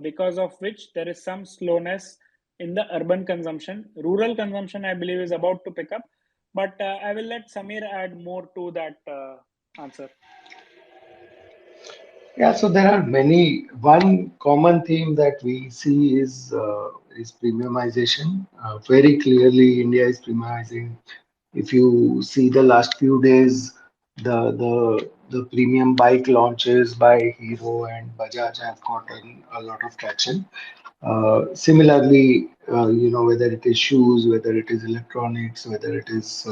because of which there is some slowness in the urban consumption. Rural consumption, I believe, is about to pick up, but I will let Sameer add more to that answer. Yeah, so there are many. One common theme that we see is premiumization. Very clearly, India is premiumizing. If you see the last few days, the premium bike launches by Hero and Bajaj have gotten a lot of traction. Similarly, whether it is shoes, whether it is electronics, whether it is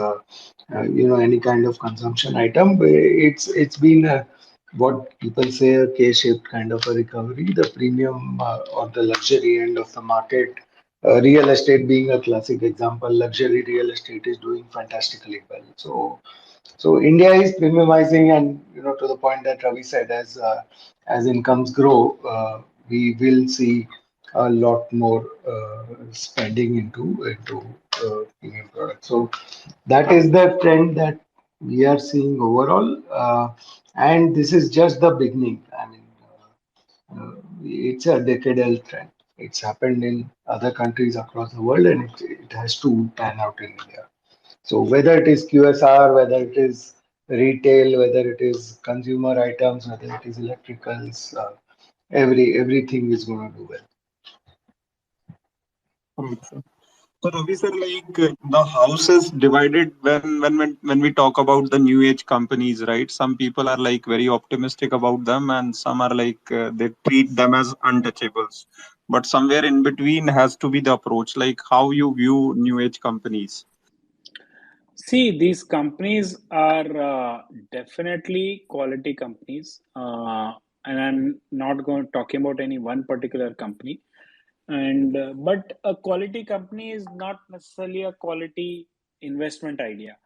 any kind of consumption item, it's been what people say a K-shaped kind of a recovery. The premium or the luxury end of the market, real estate being a classic example, luxury real estate is doing fantastically well. So India is premiumizing, and to the point that Ravi said, as incomes grow, we will see a lot more spending into premium products. So that is the trend that we are seeing overall, and this is just the beginning. I mean, it's a decadal trend. It's happened in other countries across the world, and it has to pan out in India. So whether it is QSR, whether it is retail, whether it is consumer items, whether it is electricals, everything is going to do well. Right, sir. So Ravi sir, like the house is divided when we talk about the new age companies, right? Some people are like very optimistic about them, and some are like they treat them as untouchables. But somewhere in between has to be the approach. Like how you view new age companies. See, these companies are definitely quality companies, and I'm not going talking about any one particular company. And but a quality company is not necessarily a quality investment idea.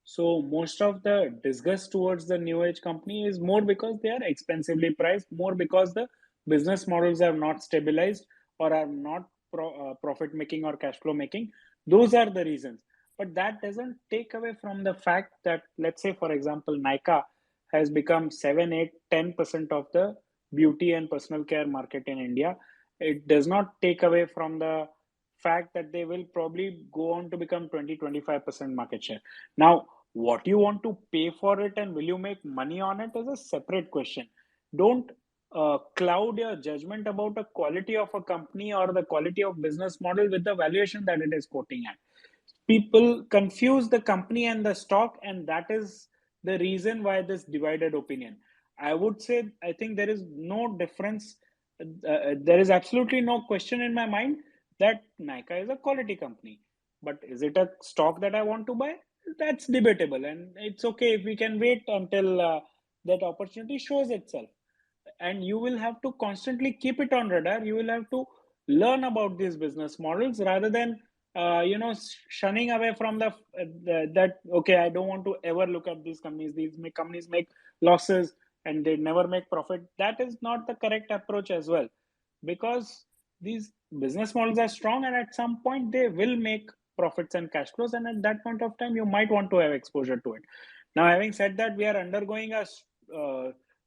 So most of the disgust towards the new age company is more because they are expensively priced, more because the business models are not stabilized or are not profit making or cash flow making. Those are the reasons. But that doesn't take away from the fact that, let's say, for example, Nykaa has become 7, 8, 10% of the beauty and personal care market in India. It does not take away from the fact that they will probably go on to become 20-25% market share. Now, what you want to pay for it and will you make money on it is a separate question. Don't cloud your judgment about the quality of a company or the quality of business model with the valuation that it is quoting at. People confuse the company and the stock, and that is the reason why this divided opinion. I would say, I think there is no difference. There is absolutely no question in my mind that Nykaa is a quality company. But is it a stock that I want to buy? that's debatable, and it's okay if we can wait until that opportunity shows itself. And you will have to constantly keep it on radar. You will have to learn about these business models rather than shunning away from that. Okay, I don't want to ever look at these companies. Companies make losses and they never make profit. That is not the correct approach as well, because these business models are strong, and at some point they will make profits and cash flows, and at that point of time you might want to have exposure to it. Now, having said that, we are undergoing a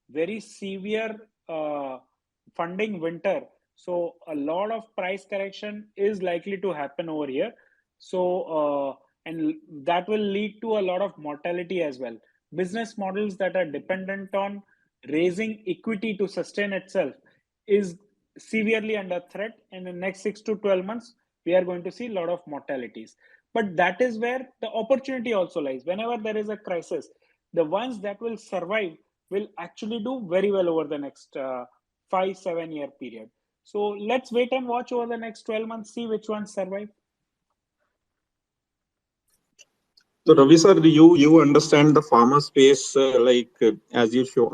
very severe funding winter, so a lot of price correction is likely to happen over here. So and that will lead to a lot of mortality as well. Business models that are dependent on raising equity to sustain itself is severely under threat. In the next 6 to 12 months, we are going to see a lot of mortalities. But that is where the opportunity also lies. Whenever there is a crisis, the ones that will survive will actually do very well over the next 5-7 year period. So let's wait and watch over the next 12 months, see which ones survive. So Ravi sir, you understand the pharma space as you show.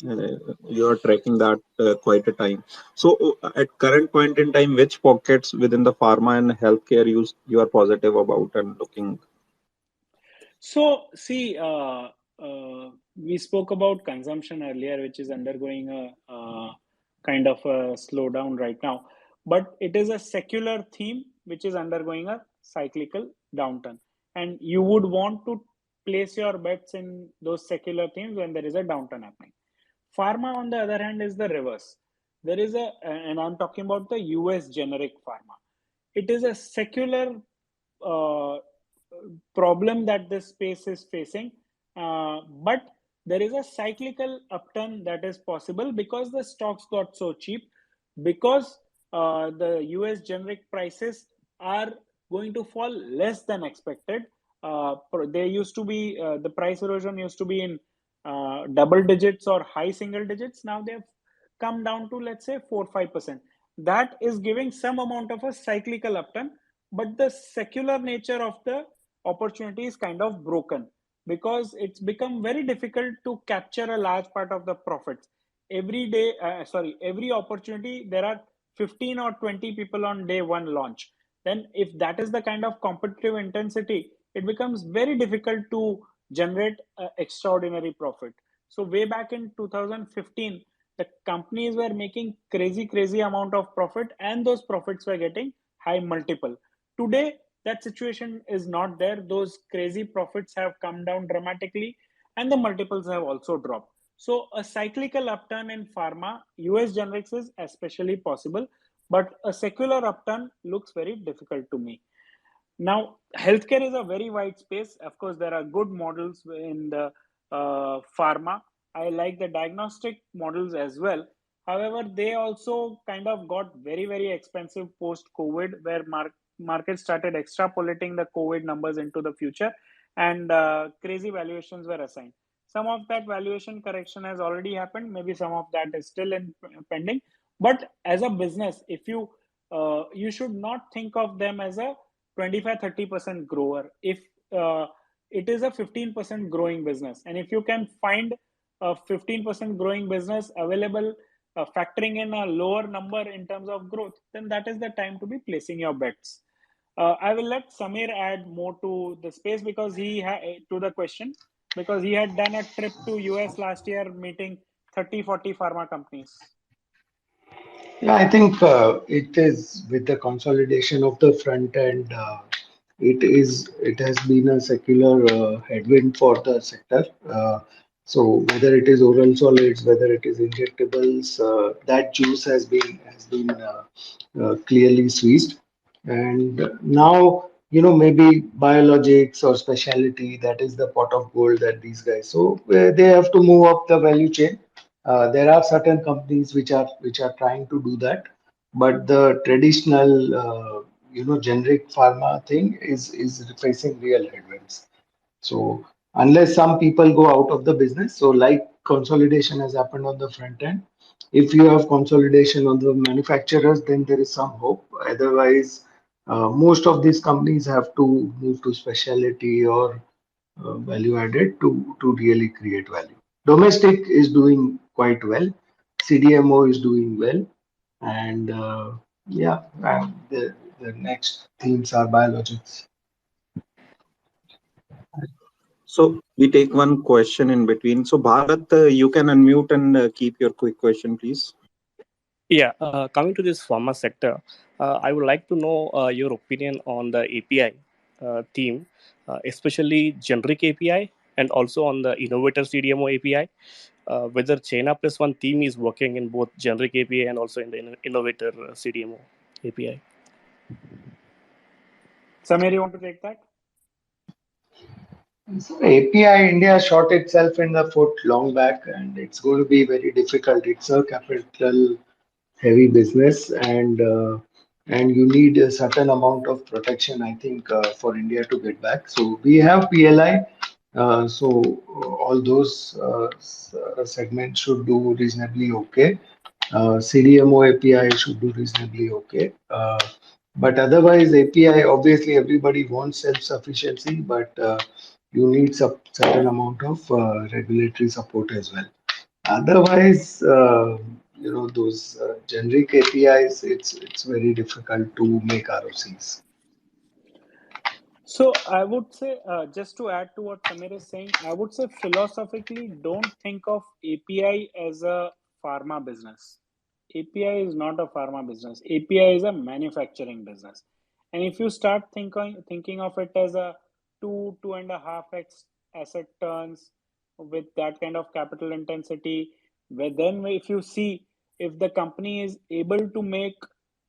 You are tracking that quite a time. So at current point in time, which pockets within the pharma and healthcare you are positive about and looking? So see, we spoke about consumption earlier, which is undergoing a kind of a slowdown right now, but it is a secular theme which is undergoing a cyclical downturn, and you would want to place your bets in those secular themes when there is a downturn happening. Pharma, on the other hand, is the reverse. There is and I'm talking about the US generic pharma. It is a secular problem that this space is facing, but there is a cyclical upturn that is possible because the stocks got so cheap, because the US generic prices are going to fall less than expected. They used to be the price erosion used to be in double digits or high single digits. Now they have come down to, let's say, 4-5%. That is giving some amount of a cyclical upturn, but the secular nature of the opportunity is kind of broken, because it's become very difficult to capture a large part of the profits. Every opportunity, there are 15 or 20 people on day one launch. Then if that is the kind of competitive intensity, it becomes very difficult to generate extraordinary profit. So way back in 2015, the companies were making crazy amount of profit, and those profits were getting high multiple. Today, that situation is not there. Those crazy profits have come down dramatically, and the multiples have also dropped. So a cyclical upturn in pharma, US generics, is especially possible, but a secular upturn looks very difficult to me. Now, healthcare is a very wide space. Of course, there are good models in the pharma. I like the diagnostic models as well. However, they also kind of got very expensive post-COVID, where markets started extrapolating the COVID numbers into the future, and crazy valuations were assigned. Some of that valuation correction has already happened. Maybe some of that is still pending. But as a business, if you should not think of them as a 25-30% grower. If it is a 15% growing business, and if you can find a 15% growing business available, factoring in a lower number in terms of growth, then that is the time to be placing your bets. I will let Sameer add more to the space, because to the question, because he had done a trip to US last year, meeting 30-40 pharma companies. Yeah, I think it is with the consolidation of the front end. It has been a secular headwind for the sector. So whether it is oral solids, whether it is injectables, that juice has been clearly squeezed. And now, maybe biologics or specialty, that is the pot of gold that these guys. So they have to move up the value chain. There are certain companies which are trying to do that, but the traditional generic pharma thing is facing real headwinds. So unless some people go out of the business, so like consolidation has happened on the front end, if you have consolidation on the manufacturers, then there is some hope. Otherwise, Most of these companies have to move to specialty or value added to really create value. Domestic is doing quite well. CDMO is doing well. And the next themes are biologics. So we take one question in between. So Bharat, you can unmute and keep your quick question, please. Yeah, coming to this pharma sector, I would like to know your opinion on the API theme, especially generic API and also on the innovator CDMO API. Whether China plus one theme is working in both generic API and also in the innovator CDMO API. Sameer, you want to take that? So API India shot itself in the foot long back, and it's going to be very difficult. It's a capital heavy business, and you need a certain amount of protection, I think, for India to get back. So we have PLI, all those segments should do reasonably okay. CDMO API should do reasonably okay. But otherwise, API, obviously, everybody wants self-sufficiency, but you need certain amount of regulatory support as well. Otherwise, those generic APIs, it's very difficult to make ROCs. So I would say, just to add to what Sameer is saying, I would say philosophically, don't think of API as a pharma business. API is not a pharma business. API is a manufacturing business. And if you start thinking of it as a 2.5x asset turns with that kind of capital intensity, where then if you see if the company is able to make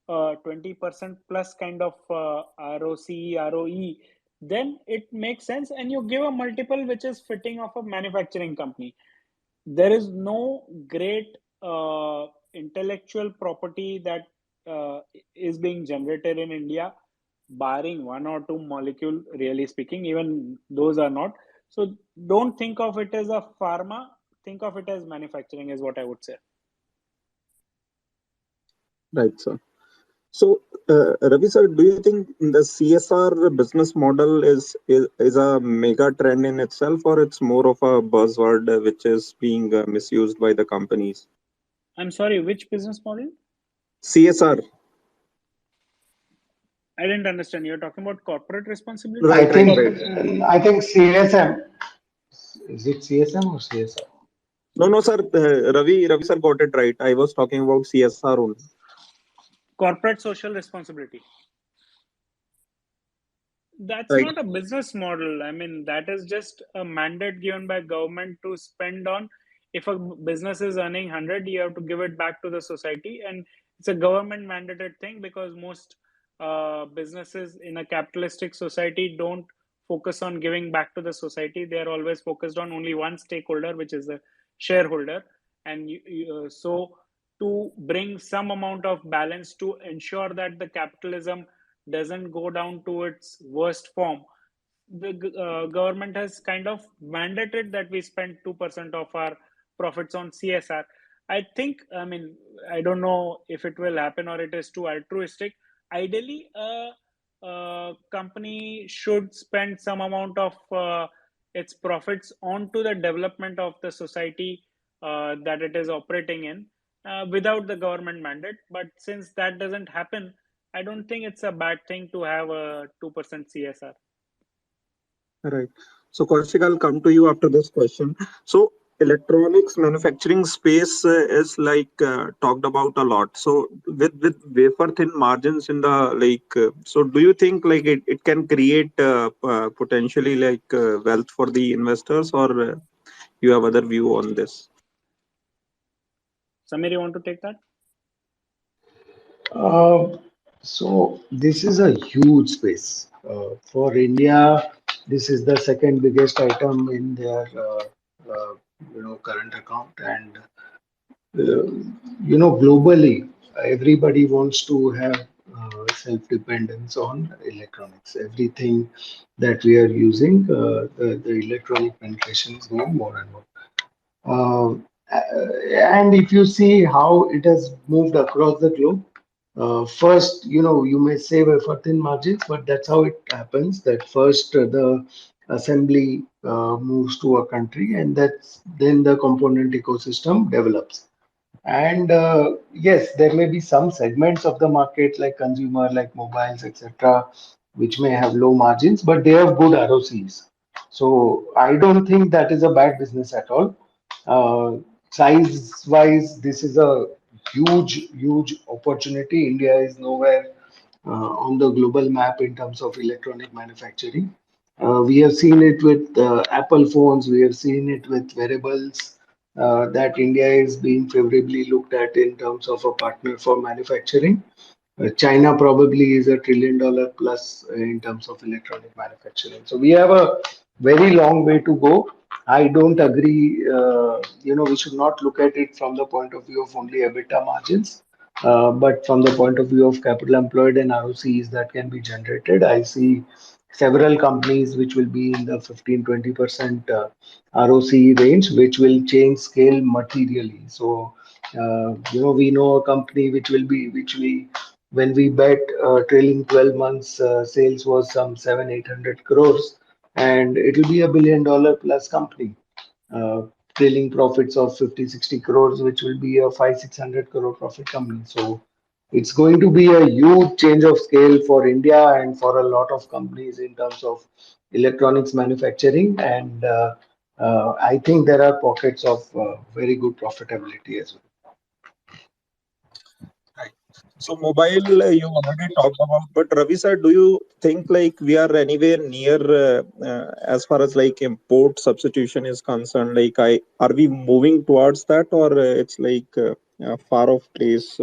20% plus kind of ROCE, ROE, then it makes sense, and you give a multiple which is fitting of a manufacturing company. There is no great intellectual property that is being generated in India, barring one or two molecule, really speaking, even those are not. So don't think of it as a pharma, think of it as manufacturing is what I would say. Right, sir. So, Ravi sir, do you think the CSR business model is a mega trend in itself, or it's more of a buzzword which is being misused by the companies? I'm sorry, which business model? CSR. I didn't understand. You're talking about corporate responsibility? Right, I think CSM. Is it CSM or CSR? No, sir. Ravi sir got it right. I was talking about CSR only. Corporate social responsibility. That's Right. not a business model. I mean, that is just a mandate given by government to spend on. If a business is earning 100, you have to give it back to the society, and it's a government mandated thing because most businesses in a capitalistic society don't focus on giving back to the society. They are always focused on only one stakeholder, which is the shareholder. And so to bring some amount of balance to ensure that the capitalism doesn't go down to its worst form, the government has kind of mandated that we spend 2% of our profits on CSR. I mean, I don't know if it will happen or it is too altruistic. Ideally, a company should spend some amount of its profits onto the development of the society that it is operating in without the government mandate. But since that doesn't happen, I don't think it's a bad thing to have a 2% CSR. Right. So, Kaushik, I'll come to you after this question. So, electronics manufacturing space is talked about a lot. So, with wafer thin margins in the so do you think it can create potentially wealth for the investors, or you have other view on this? Sameer, you want to take that? So this is a huge space for India. This is the second biggest item in their current account, and globally, everybody wants to have self-dependence on electronics. Everything that we are using, the electronic penetration is going more and more. And if you see how it has moved across the globe, First, you may save effort in margins, but that's how it happens. That first the assembly moves to a country, and then the component ecosystem develops. And yes, there may be some segments of the market like consumer, like mobiles, etc., which may have low margins, but they have good ROCs. So I don't think that is a bad business at all. Uh, Size-wise, this is a huge opportunity. India is nowhere on the global map in terms of electronic manufacturing. We have seen it with Apple phones. We have seen it with wearables. That India is being favorably looked at in terms of a partner for manufacturing. China probably is $1 trillion plus in terms of electronic manufacturing. So we have a very long way to go. I don't agree. We should not look at it from the point of view of only EBITDA margins, but from the point of view of capital employed and ROCs that can be generated. I see several companies which will be in the 15-20% ROCE range, which will change scale materially. So, we know a company which we when we bet trailing 12 months sales was some 700-800 crores, and it will be $1 billion plus company. Trailing profits of 50-60 crores, which will be a 500-600 crore profit company. So it's going to be a huge change of scale for India and for a lot of companies in terms of electronics manufacturing. And I think there are pockets of very good profitability as well. Right. So mobile, you already talked about, but Ravi sir, do you think like we are anywhere near as far as like import substitution is concerned? Like, are we moving towards that, or it's like a far off place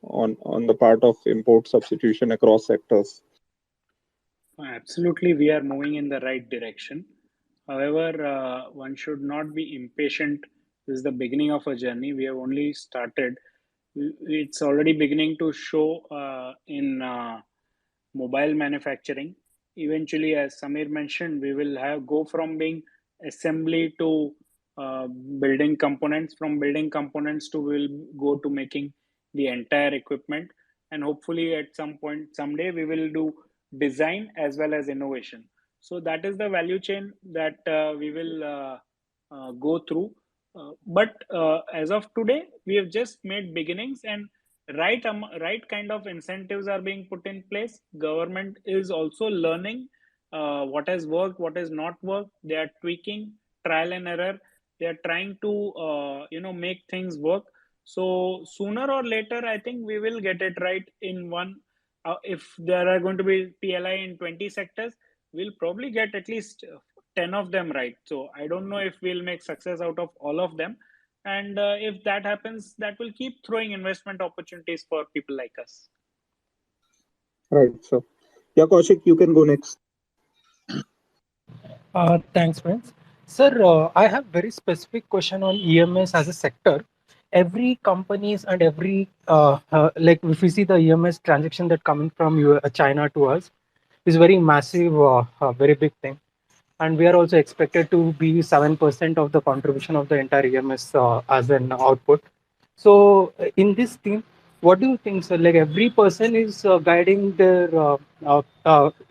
on the part of import substitution across sectors? Absolutely, we are moving in the right direction. However, one should not be impatient. This is the beginning of a journey. We have only started. It's already beginning to show in mobile manufacturing. Eventually, as Sameer mentioned, we will go from being assembly to building components. From building components to we'll go to making the entire equipment, and hopefully at some point someday we will do design as well as innovation. So that is the value chain that we will go through. But as of today, we have just made beginnings, and right kind of incentives are being put in place. Government is also learning what has worked, what has not worked. They are tweaking, trial and error. They are trying to make things work. So sooner or later, I think we will get it right in one. If there are going to be PLI in 20 sectors, we'll probably get at least 10 of them right. So I don't know if we'll make success out of all of them. And if that happens, that will keep throwing investment opportunities for people like us. Right. So, yeah, Kaushik, you can go next. Thanks, friends. Sir, I have very specific question on EMS as a sector. Every companies and every like if we see the EMS transaction that coming from China to us is very massive, very big thing, and we are also expected to be 7% of the contribution of the entire EMS as an output. So in this team, what do you think, sir? Like every person is guiding their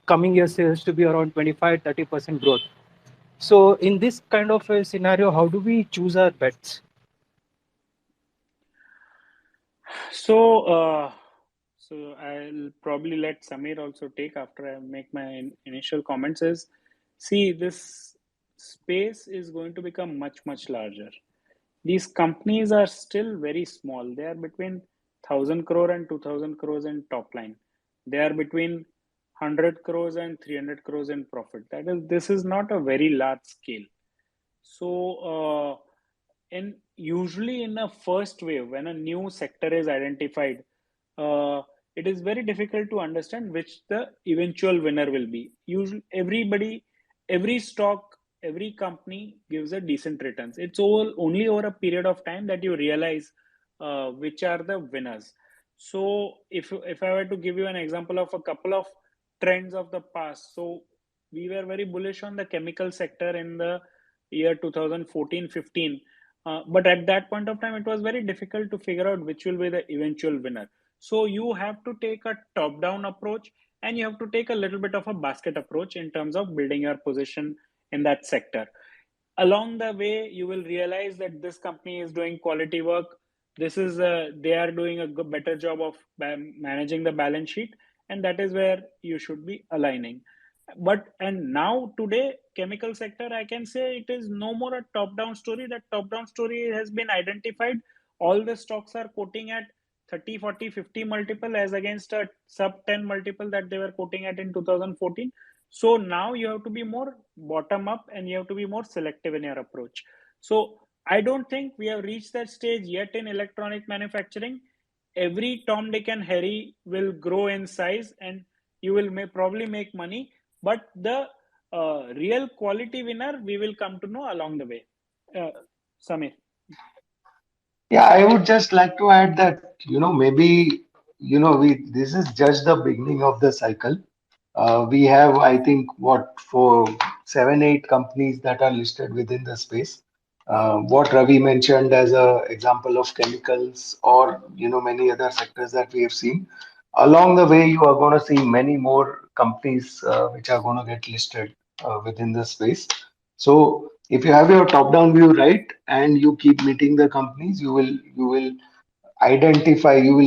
coming year sales to be around 25-30% growth. So in this kind of a scenario, how do we choose our bets? So I'll probably let Sameer also take after I make my initial comments. See, this space is going to become much larger. These companies are still very small. They are between 1,000 crore and 2,000 crores in top line. They are between 100 crores and 300 crores in profit. This is not a very large scale. So, usually in a first wave, when a new sector is identified, it is very difficult to understand which the eventual winner will be. Usually, every stock, every company gives a decent returns. It's only over a period of time that you realize which are the winners. So, if I were to give you an example of a couple of trends of the past, so we were very bullish on the chemical sector in the year 2014-15. But at that point of time, it was very difficult to figure out which will be the eventual winner. So you have to take a top-down approach, and you have to take a little bit of a basket approach in terms of building your position in that sector. Along the way, you will realize that this company is doing quality work. They are doing a better job of managing the balance sheet, and that is where you should be aligning. And now today, chemical sector, I can say it is no more a top-down story. That top-down story has been identified. All the stocks are quoting at 30, 40, 50 multiple as against a sub 10 multiple that they were quoting at in 2014. So now you have to be more bottom up, and you have to be more selective in your approach. So I don't think we have reached that stage yet in electronic manufacturing. Every Tom, Dick, and Harry will grow in size, and you will probably make money. But the real quality winner, we will come to know along the way. Sameer. Yeah, I would just like to add that, maybe, this is just the beginning of the cycle. We have, I think, for 7, 8 companies that are listed within the space. What Ravi mentioned as a example of chemicals, or, many other sectors that we have seen. Along the way, you are going to see many more companies which are going to get listed within the space. So if you have your top-down view right, and you keep meeting the companies, you will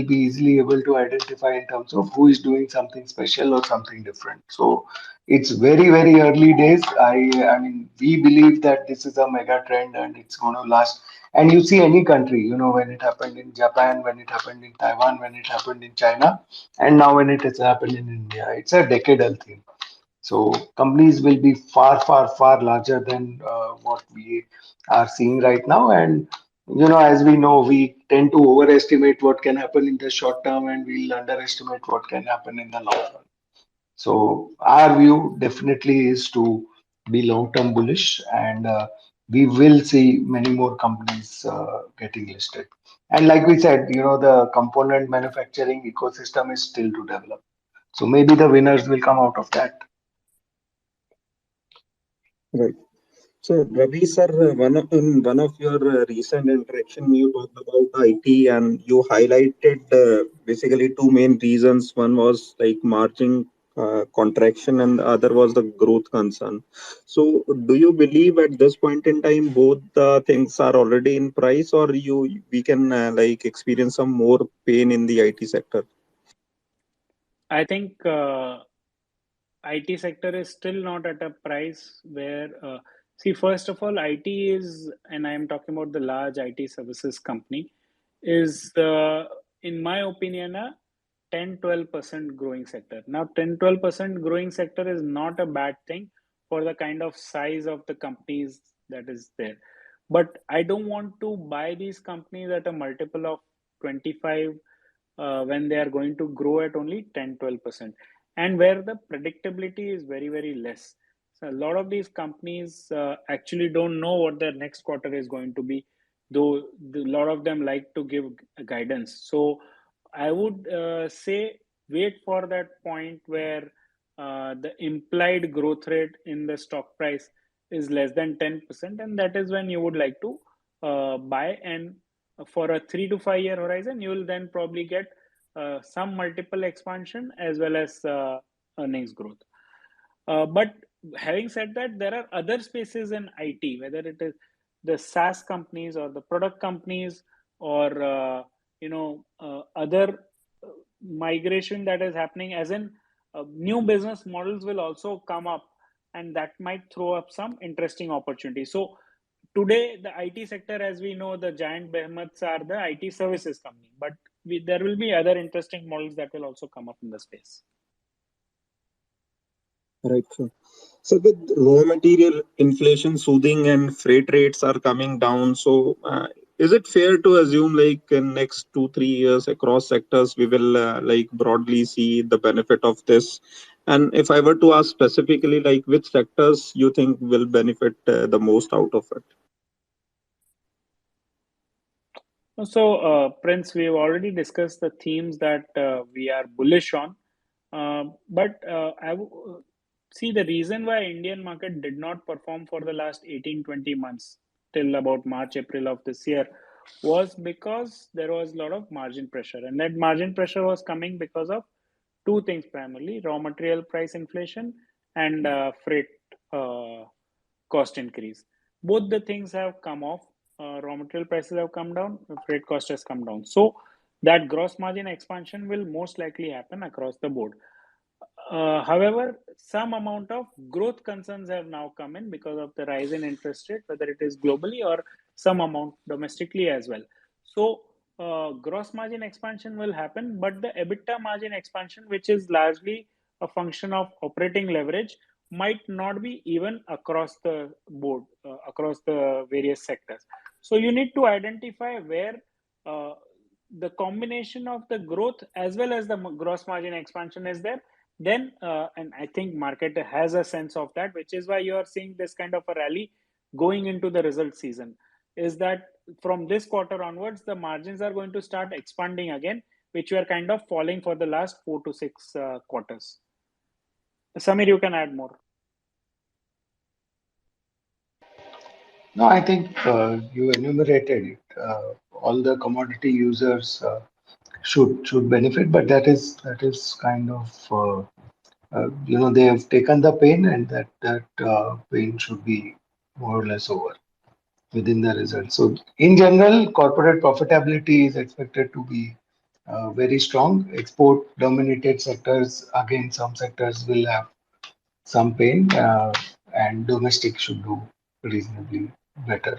be easily able to identify in terms of who is doing something special or something different. So it's very, very early days. I mean, we believe that this is a mega trend and it's going to last. And you see any country, when it happened in Japan, when it happened in Taiwan, when it happened in China, and now when it has happened in India, it's a decadal theme. So companies will be far, far, far larger than what we are seeing right now. And as we know, we tend to overestimate what can happen in the short term, and we'll underestimate what can happen in the long run. So our view definitely is to be long-term bullish, and we will see many more companies getting listed. And like we said, the component manufacturing ecosystem is still to develop. So maybe the winners will come out of that. Right. So, Ravi sir, in one of your recent interaction, you talked about IT and you highlighted basically two main reasons. One was like margin contraction, and the other was the growth concern. So, do you believe at this point in time both the things are already in price, or we can like experience some more pain in the IT sector? I think IT sector is still not at a price where, see, first of all, IT is, and I am talking about the large IT services company, is, in my opinion, a 10-12% growing sector. Now, 10-12% growing sector is not a bad thing for the kind of size of the companies that is there. But I don't want to buy these companies at a multiple of 25 when they are going to grow at only 10-12%, and where the predictability is very, very less. So a lot of these companies actually don't know what their next quarter is going to be, though a lot of them like to give guidance. So I would say wait for that point where the implied growth rate in the stock price is less than 10%, and that is when you would like to buy. And for a 3 to 5 year horizon, you will then probably get some multiple expansion as well as earnings growth. But having said that, there are other spaces in IT, whether it is the SaaS companies or the product companies, or other migration that is happening, as in new business models will also come up, and that might throw up some interesting opportunities. So today, the IT sector, as we know, the giant behemoths are the IT services company, but there will be other interesting models that will also come up in the space. Right. So with raw material inflation soothing and freight rates are coming down, so is it fair to assume like in next 2-3 years across sectors we will like broadly see the benefit of this? And if I were to ask specifically, like which sectors you think will benefit the most out of it? So, Prince, we've already discussed the themes that we are bullish on. But see, the reason why Indian market did not perform for the last 18-20 months till about March, April of this year was because there was a lot of margin pressure, and that margin pressure was coming because of two things primarily: raw material price inflation and freight cost increase. Both the things have come off. Raw material prices have come down, freight cost has come down. So that gross margin expansion will most likely happen across the board. However, some amount of growth concerns have now come in because of the rise in interest rate, whether it is globally or some amount domestically as well. So, gross margin expansion will happen, but the EBITDA margin expansion, which is largely a function of operating leverage, might not be even across the board, across the various sectors. So, you need to identify where the combination of the growth as well as the gross margin expansion is there. Then and I think market has a sense of that, which is why you are seeing this kind of a rally going into the result season, is that from this quarter onwards the margins are going to start expanding again, which were kind of falling for the last 4 to 6 quarters. Sameer, you can add more. No, I think you enumerated it. All the commodity users should benefit, but that is kind of they have taken the pain, and that pain should be more or less over within the result. So in general, corporate profitability is expected to be very strong. Export dominated sectors, again, some sectors will have some pain, and domestic should do reasonably better.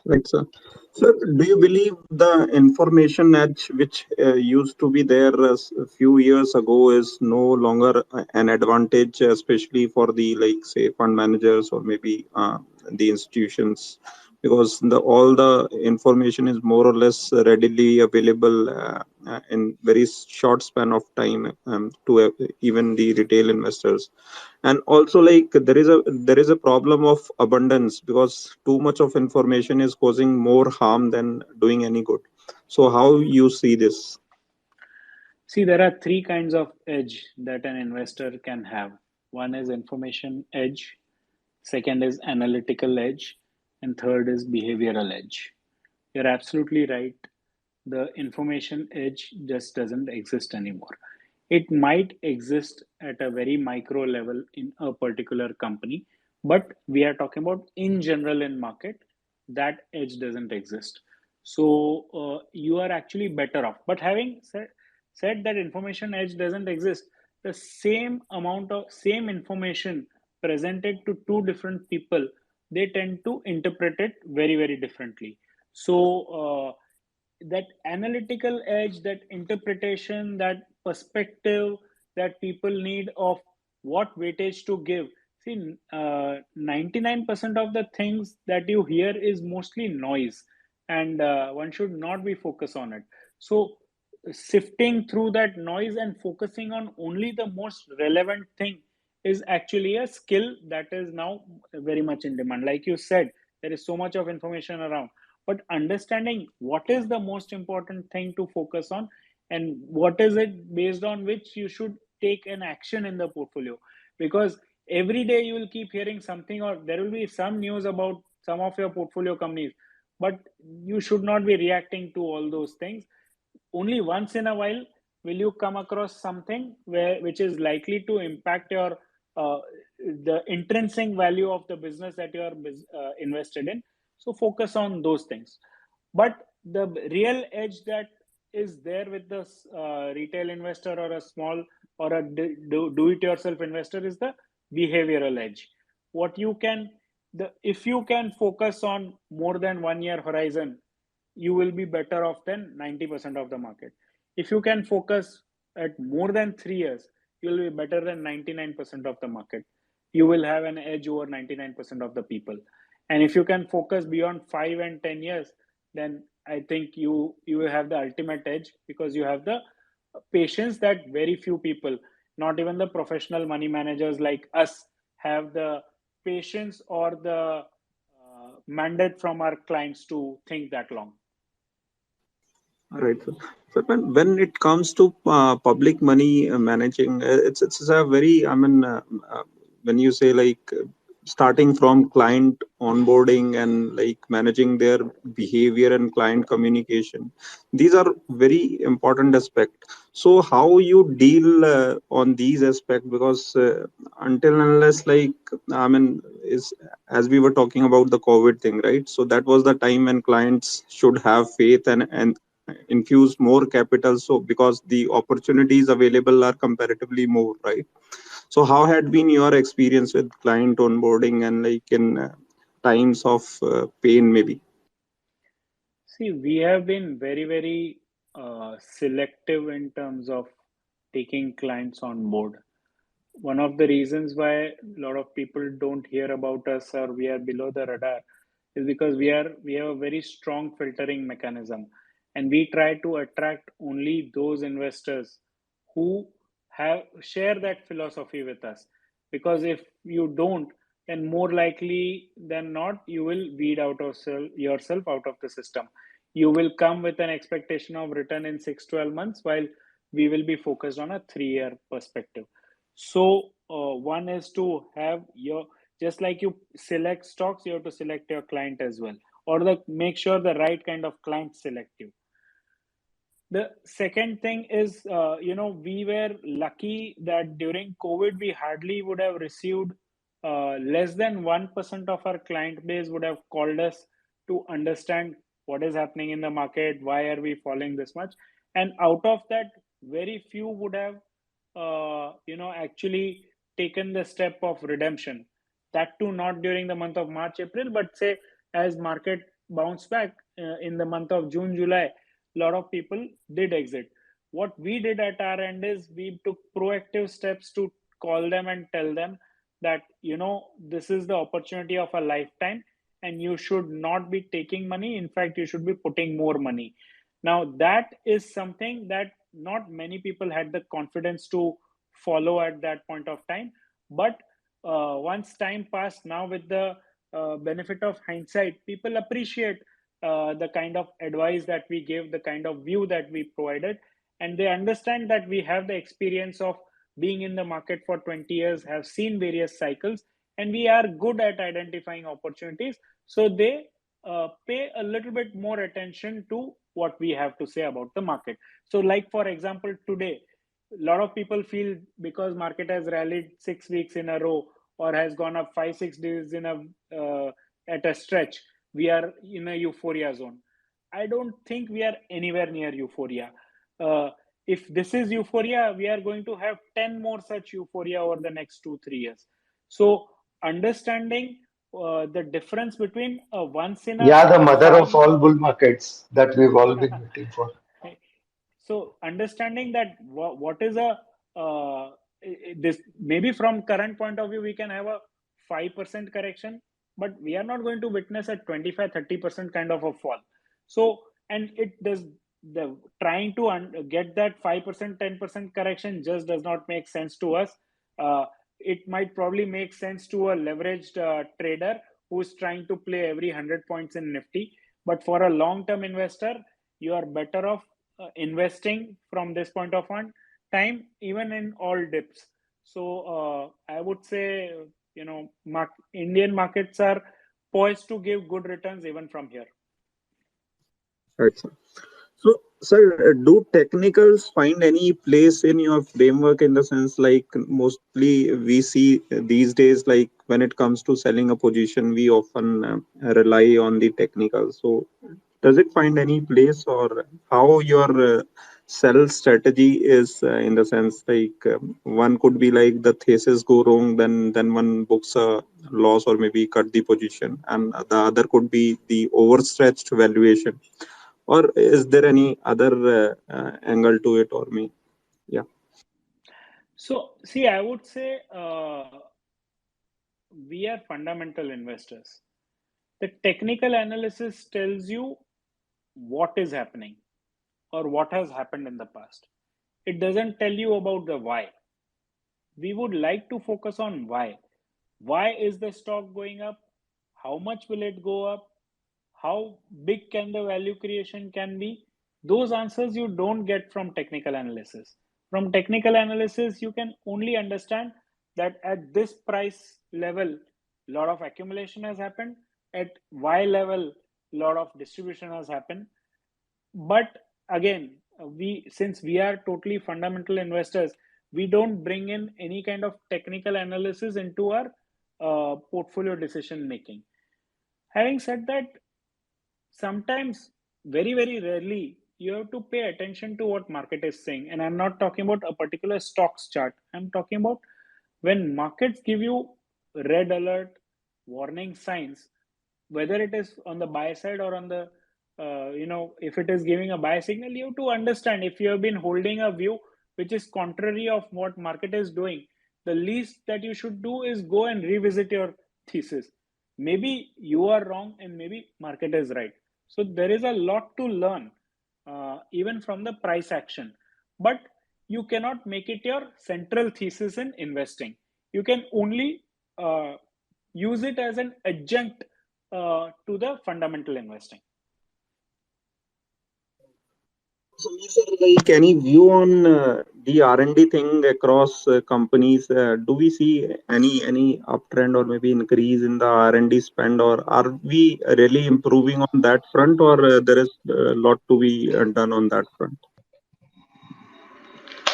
Right, sir. So, do you believe the information edge, which used to be there a few years ago, is no longer an advantage, especially for the, like, say, fund managers or maybe the institutions, because all the information is more or less readily available in very short span of time to even the retail investors. And also, like, there is a problem of abundance, because too much of information is causing more harm than doing any good. So how you see this? See, there are three kinds of edge that an investor can have. One is information edge, second is analytical edge, and third is behavioral edge. You're absolutely right. The information edge just doesn't exist anymore. It might exist at a very micro level in a particular company, but we are talking about in general in market, that edge doesn't exist. So you are actually better off. But having said that information edge doesn't exist, the same amount of same information presented to two different people, they tend to interpret it very, very differently. So that analytical edge, that interpretation, that perspective that people need of what weightage to give. See, 99% of the things that you hear is mostly noise, and one should not be focused on it. So, sifting through that noise and focusing on only the most relevant thing is actually a skill that is now very much in demand. Like you said, there is so much of information around, but understanding what is the most important thing to focus on and what is it based on which you should take an action in the portfolio, because every day you will keep hearing something, or there will be some news about some of your portfolio companies, but you should not be reacting to all those things. Only once in a while will you come across something which is likely to impact your the intrinsic value of the business that you are invested in. So focus on those things. But the real edge that is there with the retail investor or a small or a do-it-yourself investor is the behavioral edge. What you can, if you can focus on more than 1 year horizon, you will be better off than 90% of the market. If you can focus at more than 3 years, you will be better than 99% of the market. You will have an edge over 99% of the people. And if you can focus beyond 5 and 10 years, then I think you will have the ultimate edge, because you have the patience that very few people, not even the professional money managers like us, have the patience or the mandate from our clients to think that long. Right. So when it comes to public money managing, it's a very, I mean, when you say, like, starting from client onboarding and like managing their behavior and client communication. These are very important aspects. So how you deal on these aspects, because until unless like I mean is as we were talking about the COVID thing, right? So that was the time when clients should have faith and infuse more capital, so because the opportunities available are comparatively more, right? So how had been your experience with client onboarding and like in times of pain maybe? See, we have been very, very selective in terms of taking clients on board. One of the reasons why a lot of people don't hear about us or we are below the radar is because we have a very strong filtering mechanism, and we try to attract only those investors who have share that philosophy with us. Because if you don't, then more likely than not you will weed out of yourself out of the system. You will come with an expectation of return in 6-12 months, while we will be focused on a 3-year perspective. So one is to have your, just like you select stocks, you have to select your client as well, or the make sure the right kind of client select you. The second thing is, we were lucky that during COVID we hardly would have received, less than 1% of our client base would have called us to understand what is happening in the market, why are we falling this much, and out of that, very few would have actually taken the step of redemption. That too not during the month of March, April, but say as market bounced back in the month of June, July, a lot of people did exit. What we did at our end is we took proactive steps to call them and tell them that this is the opportunity of a lifetime, and you should not be taking money. In fact, you should be putting more money. Now that is something that not many people had the confidence to follow at that point of time. But once time passed, now with the benefit of hindsight, people appreciate the kind of advice that we gave, the kind of view that we provided, and they understand that we have the experience of being in the market for 20 years, have seen various cycles, and we are good at identifying opportunities. So they pay a little bit more attention to what we have to say about the market. So like for example, today a lot of people feel because market has rallied 6 weeks in a row or has gone up 5-6 days in a at a stretch, we are in a euphoria zone. I don't think we are anywhere near euphoria. If this is euphoria, we are going to have 10 more such euphoria over the next 2-3 years. So understanding the difference between a once in a Yeah, the mother of farm. all bull markets that we've all been waiting for. So understanding that what is a this, maybe from current point of view we can have a 5% correction, but we are not going to witness a 25-30% kind of a fall. So, and it does, the trying to get that 5% 10% correction just does not make sense to us. It might probably make sense to a leveraged trader who's trying to play every 100 points in Nifty, but for a long term investor you are better off investing from this point of time, even in all dips. So I would say, Indian markets are poised to give good returns even from here. Right, sir. So, sir, do technicals find any place in your framework, in the sense like mostly we see these days, like when it comes to selling a position, we often rely on the technicals. So, does it find any place, or how your sell strategy is, in the sense like one could be like the thesis go wrong, then one books a loss or maybe cut the position, and the other could be the overstretched valuation, or is there any other angle to it, or me? Yeah. So see, I would say we are fundamental investors. The technical analysis tells you what is happening or what has happened in the past. It doesn't tell you about the why. We would like to focus on why. Why is the stock going up? How much will it go up? How big can the value creation can be? Those answers you don't get from technical analysis. From technical analysis, you can only understand that at this price level, a lot of accumulation has happened. At Y level, a lot of distribution has happened. But again, since we are totally fundamental investors, we don't bring in any kind of technical analysis into our portfolio decision making. Having said that, sometimes, very rarely, you have to pay attention to what market is saying. And I'm not talking about a particular stocks chart. I'm talking about when markets give you red alert warning signs, whether it is on the buy side or on the if it is giving a buy signal, you have to understand, if you have been holding a view which is contrary of what market is doing, the least that you should do is go and revisit your thesis. Maybe you are wrong and maybe market is right. So there is a lot to learn, even from the price action. But you cannot make it your central thesis in investing. You can only use it as an adjunct to the fundamental investing. Sameer sir, like any view on the R&D thing across companies? Do we see any uptrend or maybe increase in the R&D spend, or are we really improving on that front, or there is a lot to be done on that front?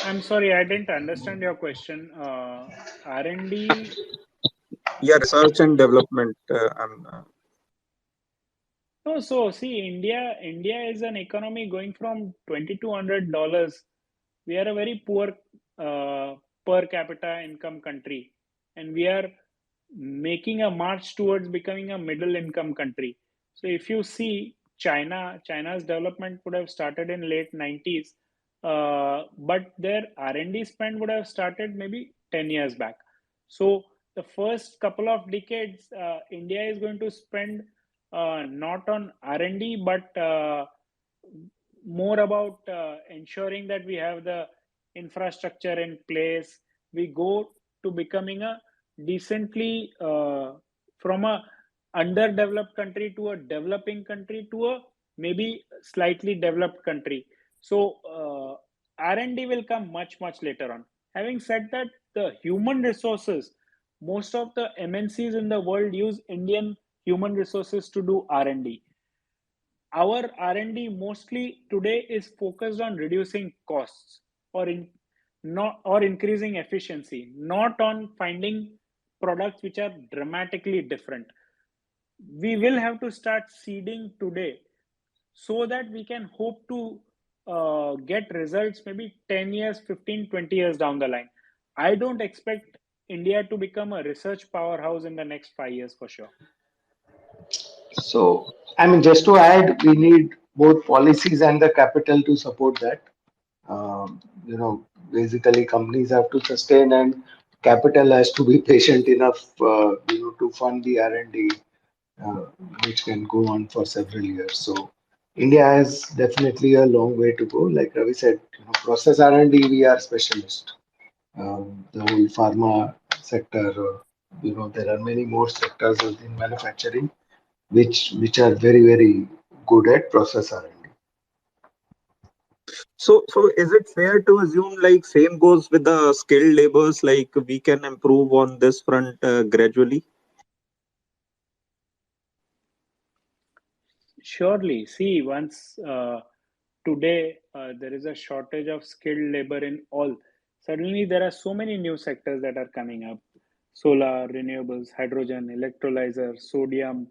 I'm sorry, I didn't understand your question. R&D. Yeah, research and development. No, so see, India is an economy going from $2,200. We are a very poor per capita income country, and we are making a march towards becoming a middle income country. So if you see China's development would have started in late 90s, but their R&D spend would have started maybe 10 years back. So the first couple of decades, India is going to spend not on R&D, but more about ensuring that we have the infrastructure in place. We go to becoming a decently from a underdeveloped country to a developing country to a maybe slightly developed country. So R&D will come much later on. Having said that, the human resources, most of the MNCs in the world use Indian human resources to do R&D. Our R&D mostly today is focused on reducing costs or increasing efficiency, not on finding products which are dramatically different. We will have to start seeding today so that we can hope to get results maybe 10 years, 15, 20 years down the line. I don't expect India to become a research powerhouse in the next 5 years for sure. So, I mean, just to add, we need both policies and the capital to support that. Basically, companies have to sustain, and capital has to be patient enough, to fund the R&D, which can go on for several years. So, India has definitely a long way to go. Like Ravi said, process R&D, we are specialists. The whole pharma sector, there are many more sectors in manufacturing which are very good at process R&D. So is it fair to assume like same goes with the skilled laborers, like we can improve on this front gradually? Surely. See, once today there is a shortage of skilled labor in all. Suddenly there are so many new sectors that are coming up: solar, renewables, hydrogen, electrolyzer, sodium,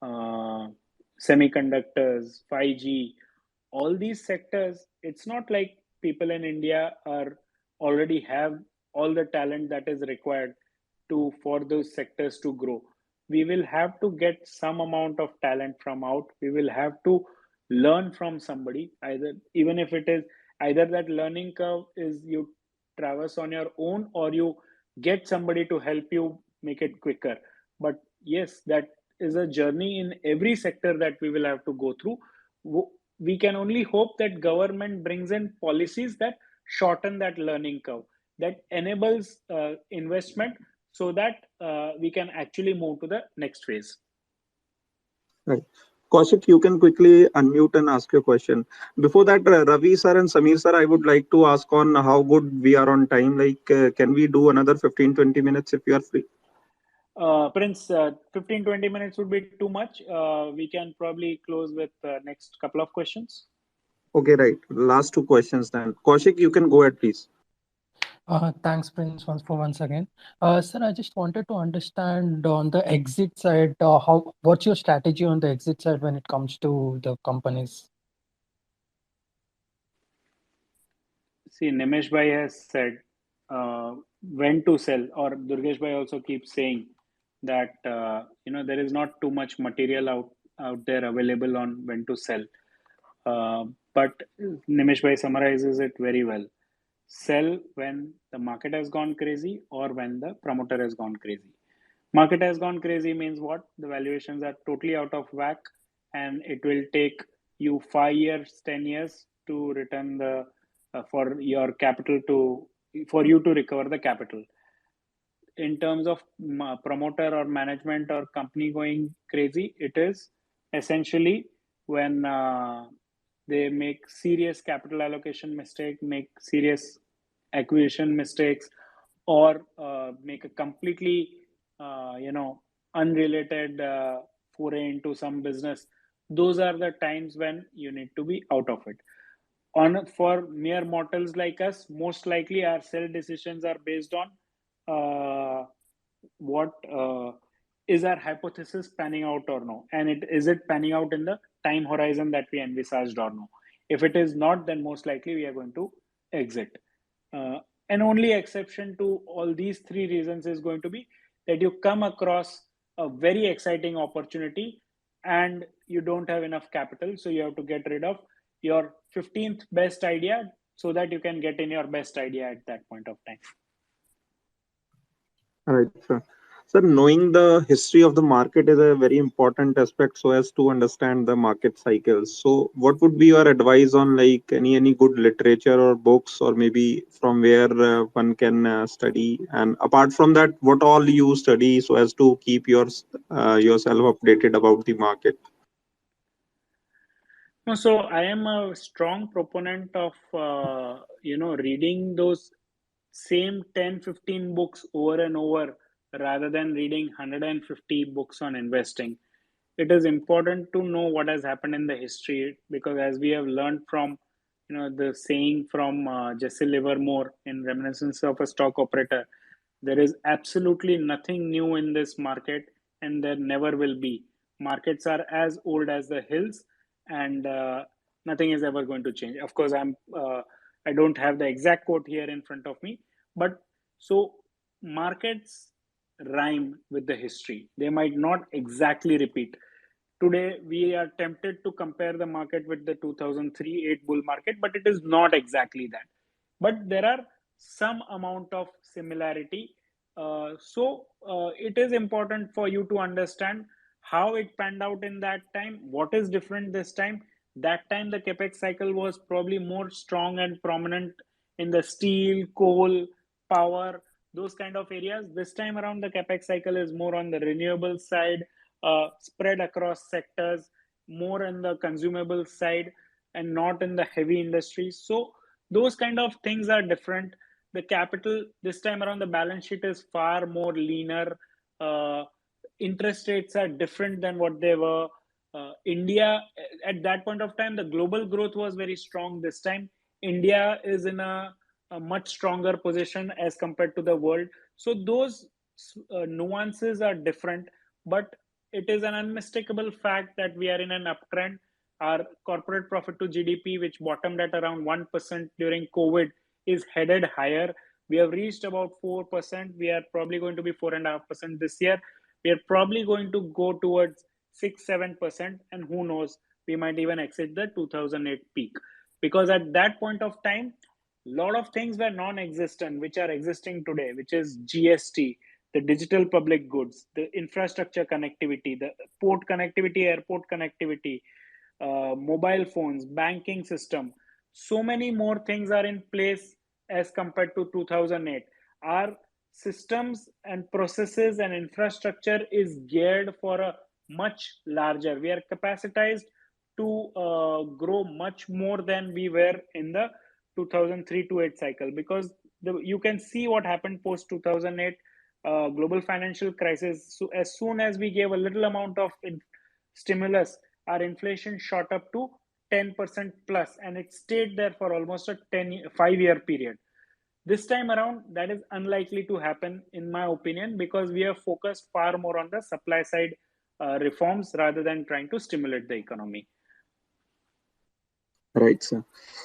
semiconductors, 5G. All these sectors, it's not like people in India are already have all the talent that is required for those sectors to grow. We will have to get some amount of talent from out. We will have to learn from somebody, either, even if it is either that learning curve is you traverse on your own or you get somebody to help you make it quicker. But yes, that is a journey in every sector that we will have to go through. We can only hope that government brings in policies that shorten that learning curve, that enables investment, so that we can actually move to the next phase. Right. Kaushik, you can quickly unmute and ask your question. Before that, Ravi sir and Sameer sir, I would like to ask on how good we are on time. Like, can we do another 15-20 minutes if you are free? Prince, 15-20 minutes would be too much. We can probably close with next couple of questions. Okay, right. Last two questions then. Kaushik, you can go ahead, please. Thanks, Prince, once again. Sir, I just wanted to understand on the exit side, what's your strategy on the exit side when it comes to the companies? See, Nimesh Bhai has said when to sell, or Durgesh Bhai also keeps saying that there is not too much material out there available on when to sell. But Nimesh Bhai summarizes it very well. Sell when the market has gone crazy or when the promoter has gone crazy. Market has gone crazy means what? The valuations are totally out of whack, and it will take you 5 years, 10 years to return the for your capital for you to recover the capital. In terms of promoter or management or company going crazy, it is essentially when they make serious capital allocation mistake, make serious acquisition mistakes, or make a completely unrelated foray into some business. Those are the times when you need to be out of it. For mere mortals like us, most likely our sell decisions are based on what is our hypothesis panning out or no, and is it panning out in the time horizon that we envisaged or no. If it is not, then most likely we are going to exit. An only exception to all these three reasons is going to be that you come across a very exciting opportunity and you don't have enough capital, so you have to get rid of your 15th best idea so that you can get in your best idea at that point of time. All right, sir. Sir, knowing the history of the market is a very important aspect so as to understand the market cycles. So what would be your advice on like any good literature or books, or maybe from where one can study? And apart from that, what all you study so as to keep yourself updated about the market? So I am a strong proponent of reading those same 10-15 books over and over rather than reading 150 books on investing. It is important to know what has happened in the history, because as we have learned from the saying from Jesse Livermore in Reminiscence of a Stock Operator, there is absolutely nothing new in this market, and there never will be. Markets are as old as the hills, and nothing is ever going to change. Of course, I don't have the exact quote here in front of me, but so markets rhyme with the history. They might not exactly repeat. Today, we are tempted to compare the market with the 2003-8 bull market, but it is not exactly that. But there are some amount of similarity. It is important for you to understand how it panned out in that time, what is different this time. That time, the capex cycle was probably more strong and prominent in the steel, coal, power, those kind of areas. This time around, the capex cycle is more on the renewable side, spread across sectors, more in the consumable side, and not in the heavy industries. So those kind of things are different. The capital this time around, the balance sheet is far more leaner. Interest rates are different than what they were. India, at that point of time, the global growth was very strong. This time, India is in a much stronger position as compared to the world. So those nuances are different, but it is an unmistakable fact that we are in an uptrend. Our corporate profit to GDP, which bottomed at around 1% during COVID, is headed higher. We have reached about 4%. We are probably going to be 4.5% this year. We are probably going to go towards 6-7%, and who knows, we might even exit the 2008 peak, because at that point of time, a lot of things were non-existent which are existing today, which is GST, the digital public goods, the infrastructure connectivity, the port connectivity, airport connectivity, mobile phones, banking system. So many more things are in place as compared to 2008. Our systems and processes and infrastructure is geared for a much larger. We are capacitized to grow much more than we were in the 2003 to 8 cycle, because you can see what happened post 2008. global financial crisis, so as soon as we gave a little amount of stimulus, our inflation shot up to 10% plus, and it stayed there for almost a 5-year period. This time around, that is unlikely to happen, in my opinion, because we have focused far more on the supply side reforms rather than trying to stimulate the economy. Right, sir.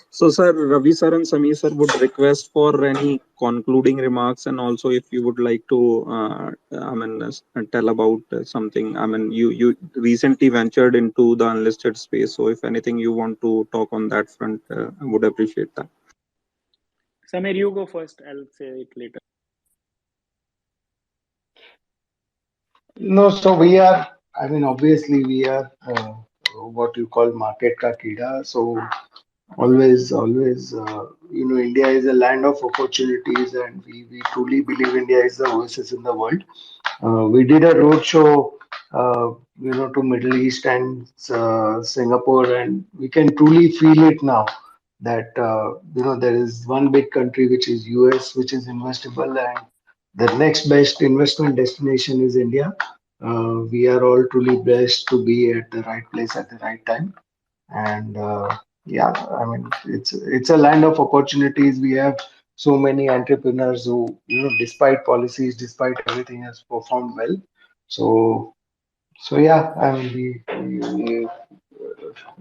So, sir, Ravi sir and Sameer sir would request for any concluding remarks, and also if you would like to, tell about something. I mean, you recently ventured into the unlisted space, so if anything you want to talk on that front, I would appreciate that. Sameer, you go first. I'll say it later. No, so we are, I mean, obviously we are what you call market ka kida. So always, India is a land of opportunities, and we truly believe India is the oasis in the world. We did a roadshow, to Middle East and Singapore, and we can truly feel it now that there is one big country which is US, which is investable, and the next best investment destination is India. We are all truly blessed to be at the right place at the right time, and yeah, I mean it's a land of opportunities. We have so many entrepreneurs who, despite policies, despite everything, has performed well. So yeah, I mean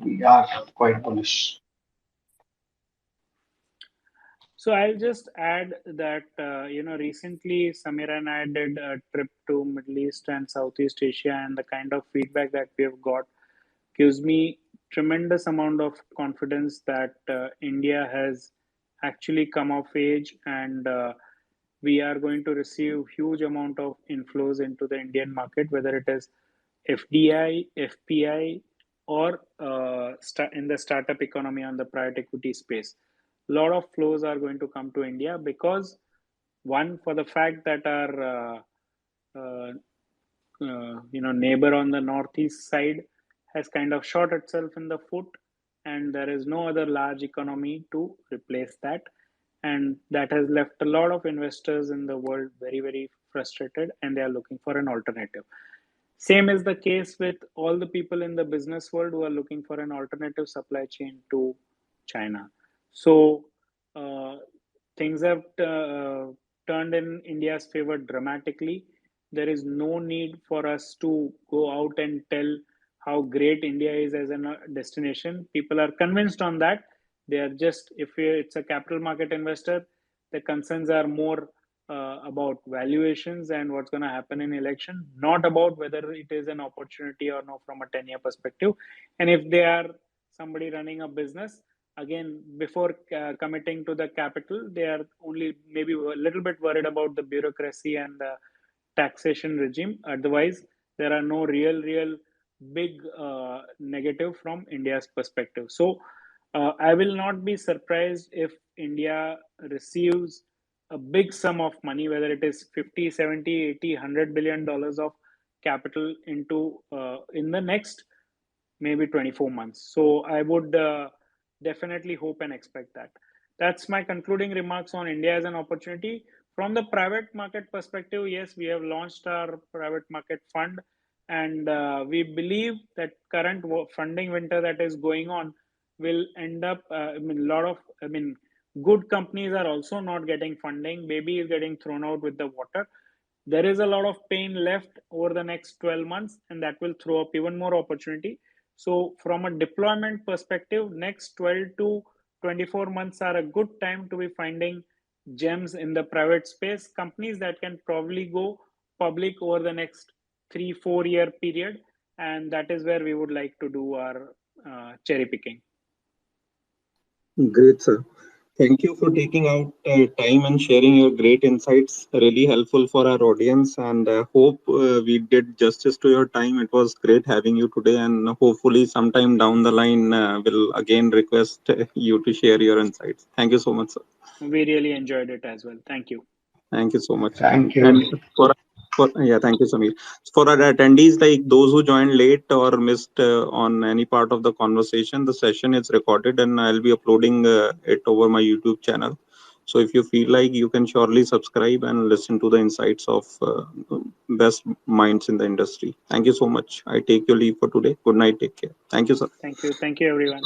we are quite bullish. So I'll just add that recently Samir and I did a trip to Middle East and Southeast Asia, and the kind of feedback that we have got gives me tremendous amount of confidence that India has actually come of age, and we are going to receive huge amount of inflows into the Indian market, whether it is FDI, FPI, or in the startup economy on the private equity space. A lot of flows are going to come to India because, one, for the fact that our neighbor on the northeast side has kind of shot itself in the foot, and there is no other large economy to replace that, and that has left a lot of investors in the world very, very frustrated, and they are looking for an alternative. Same is the case with all the people in the business world who are looking for an alternative supply chain to China. So things have turned in India's favor dramatically. There is no need for us to go out and tell how great India is as a destination. People are convinced on that. They are just, if it's a capital market investor, the concerns are more about valuations and what's going to happen in election, not about whether it is an opportunity or no from a 10-year perspective. And if they are somebody running a business, again, before committing to the capital, they are only maybe a little bit worried about the bureaucracy and the taxation regime. Otherwise, there are no real big negative from India's perspective. So I will not be surprised if India receives a big sum of money, whether it is 50, 70, 80, $100 billion of capital into in the next maybe 24 months. So I would definitely hope and expect that. That's my concluding remarks on India as an opportunity. From the private market perspective, yes, we have launched our private market fund, and we believe that current funding winter that is going on will end up, good companies are also not getting funding. Baby is getting thrown out with the water. There is a lot of pain left over the next 12 months, and that will throw up even more opportunity. So from a deployment perspective, next 12 to 24 months are a good time to be finding gems in the private space, companies that can probably go public over the next 3-4 year period. And that is where we would like to do our cherry picking. Great, sir. Thank you for taking out time and sharing your great insights. Really helpful for our audience, and hope we did justice to your time. It was great having you today, and hopefully sometime down the line we'll again request you to share your insights. Thank you so much, sir. We really enjoyed it as well. Thank you. Thank you so much. Thank you. And thank you, Sameer. For our attendees, like those who joined late or missed on any part of the conversation, the session is recorded and I'll be uploading it over my YouTube channel. So if you feel like, you can surely subscribe and listen to the insights of best minds in the industry. Thank you so much. I take your leave for today. Good night. Take care. Thank you, sir. Thank you. Thank you, everyone.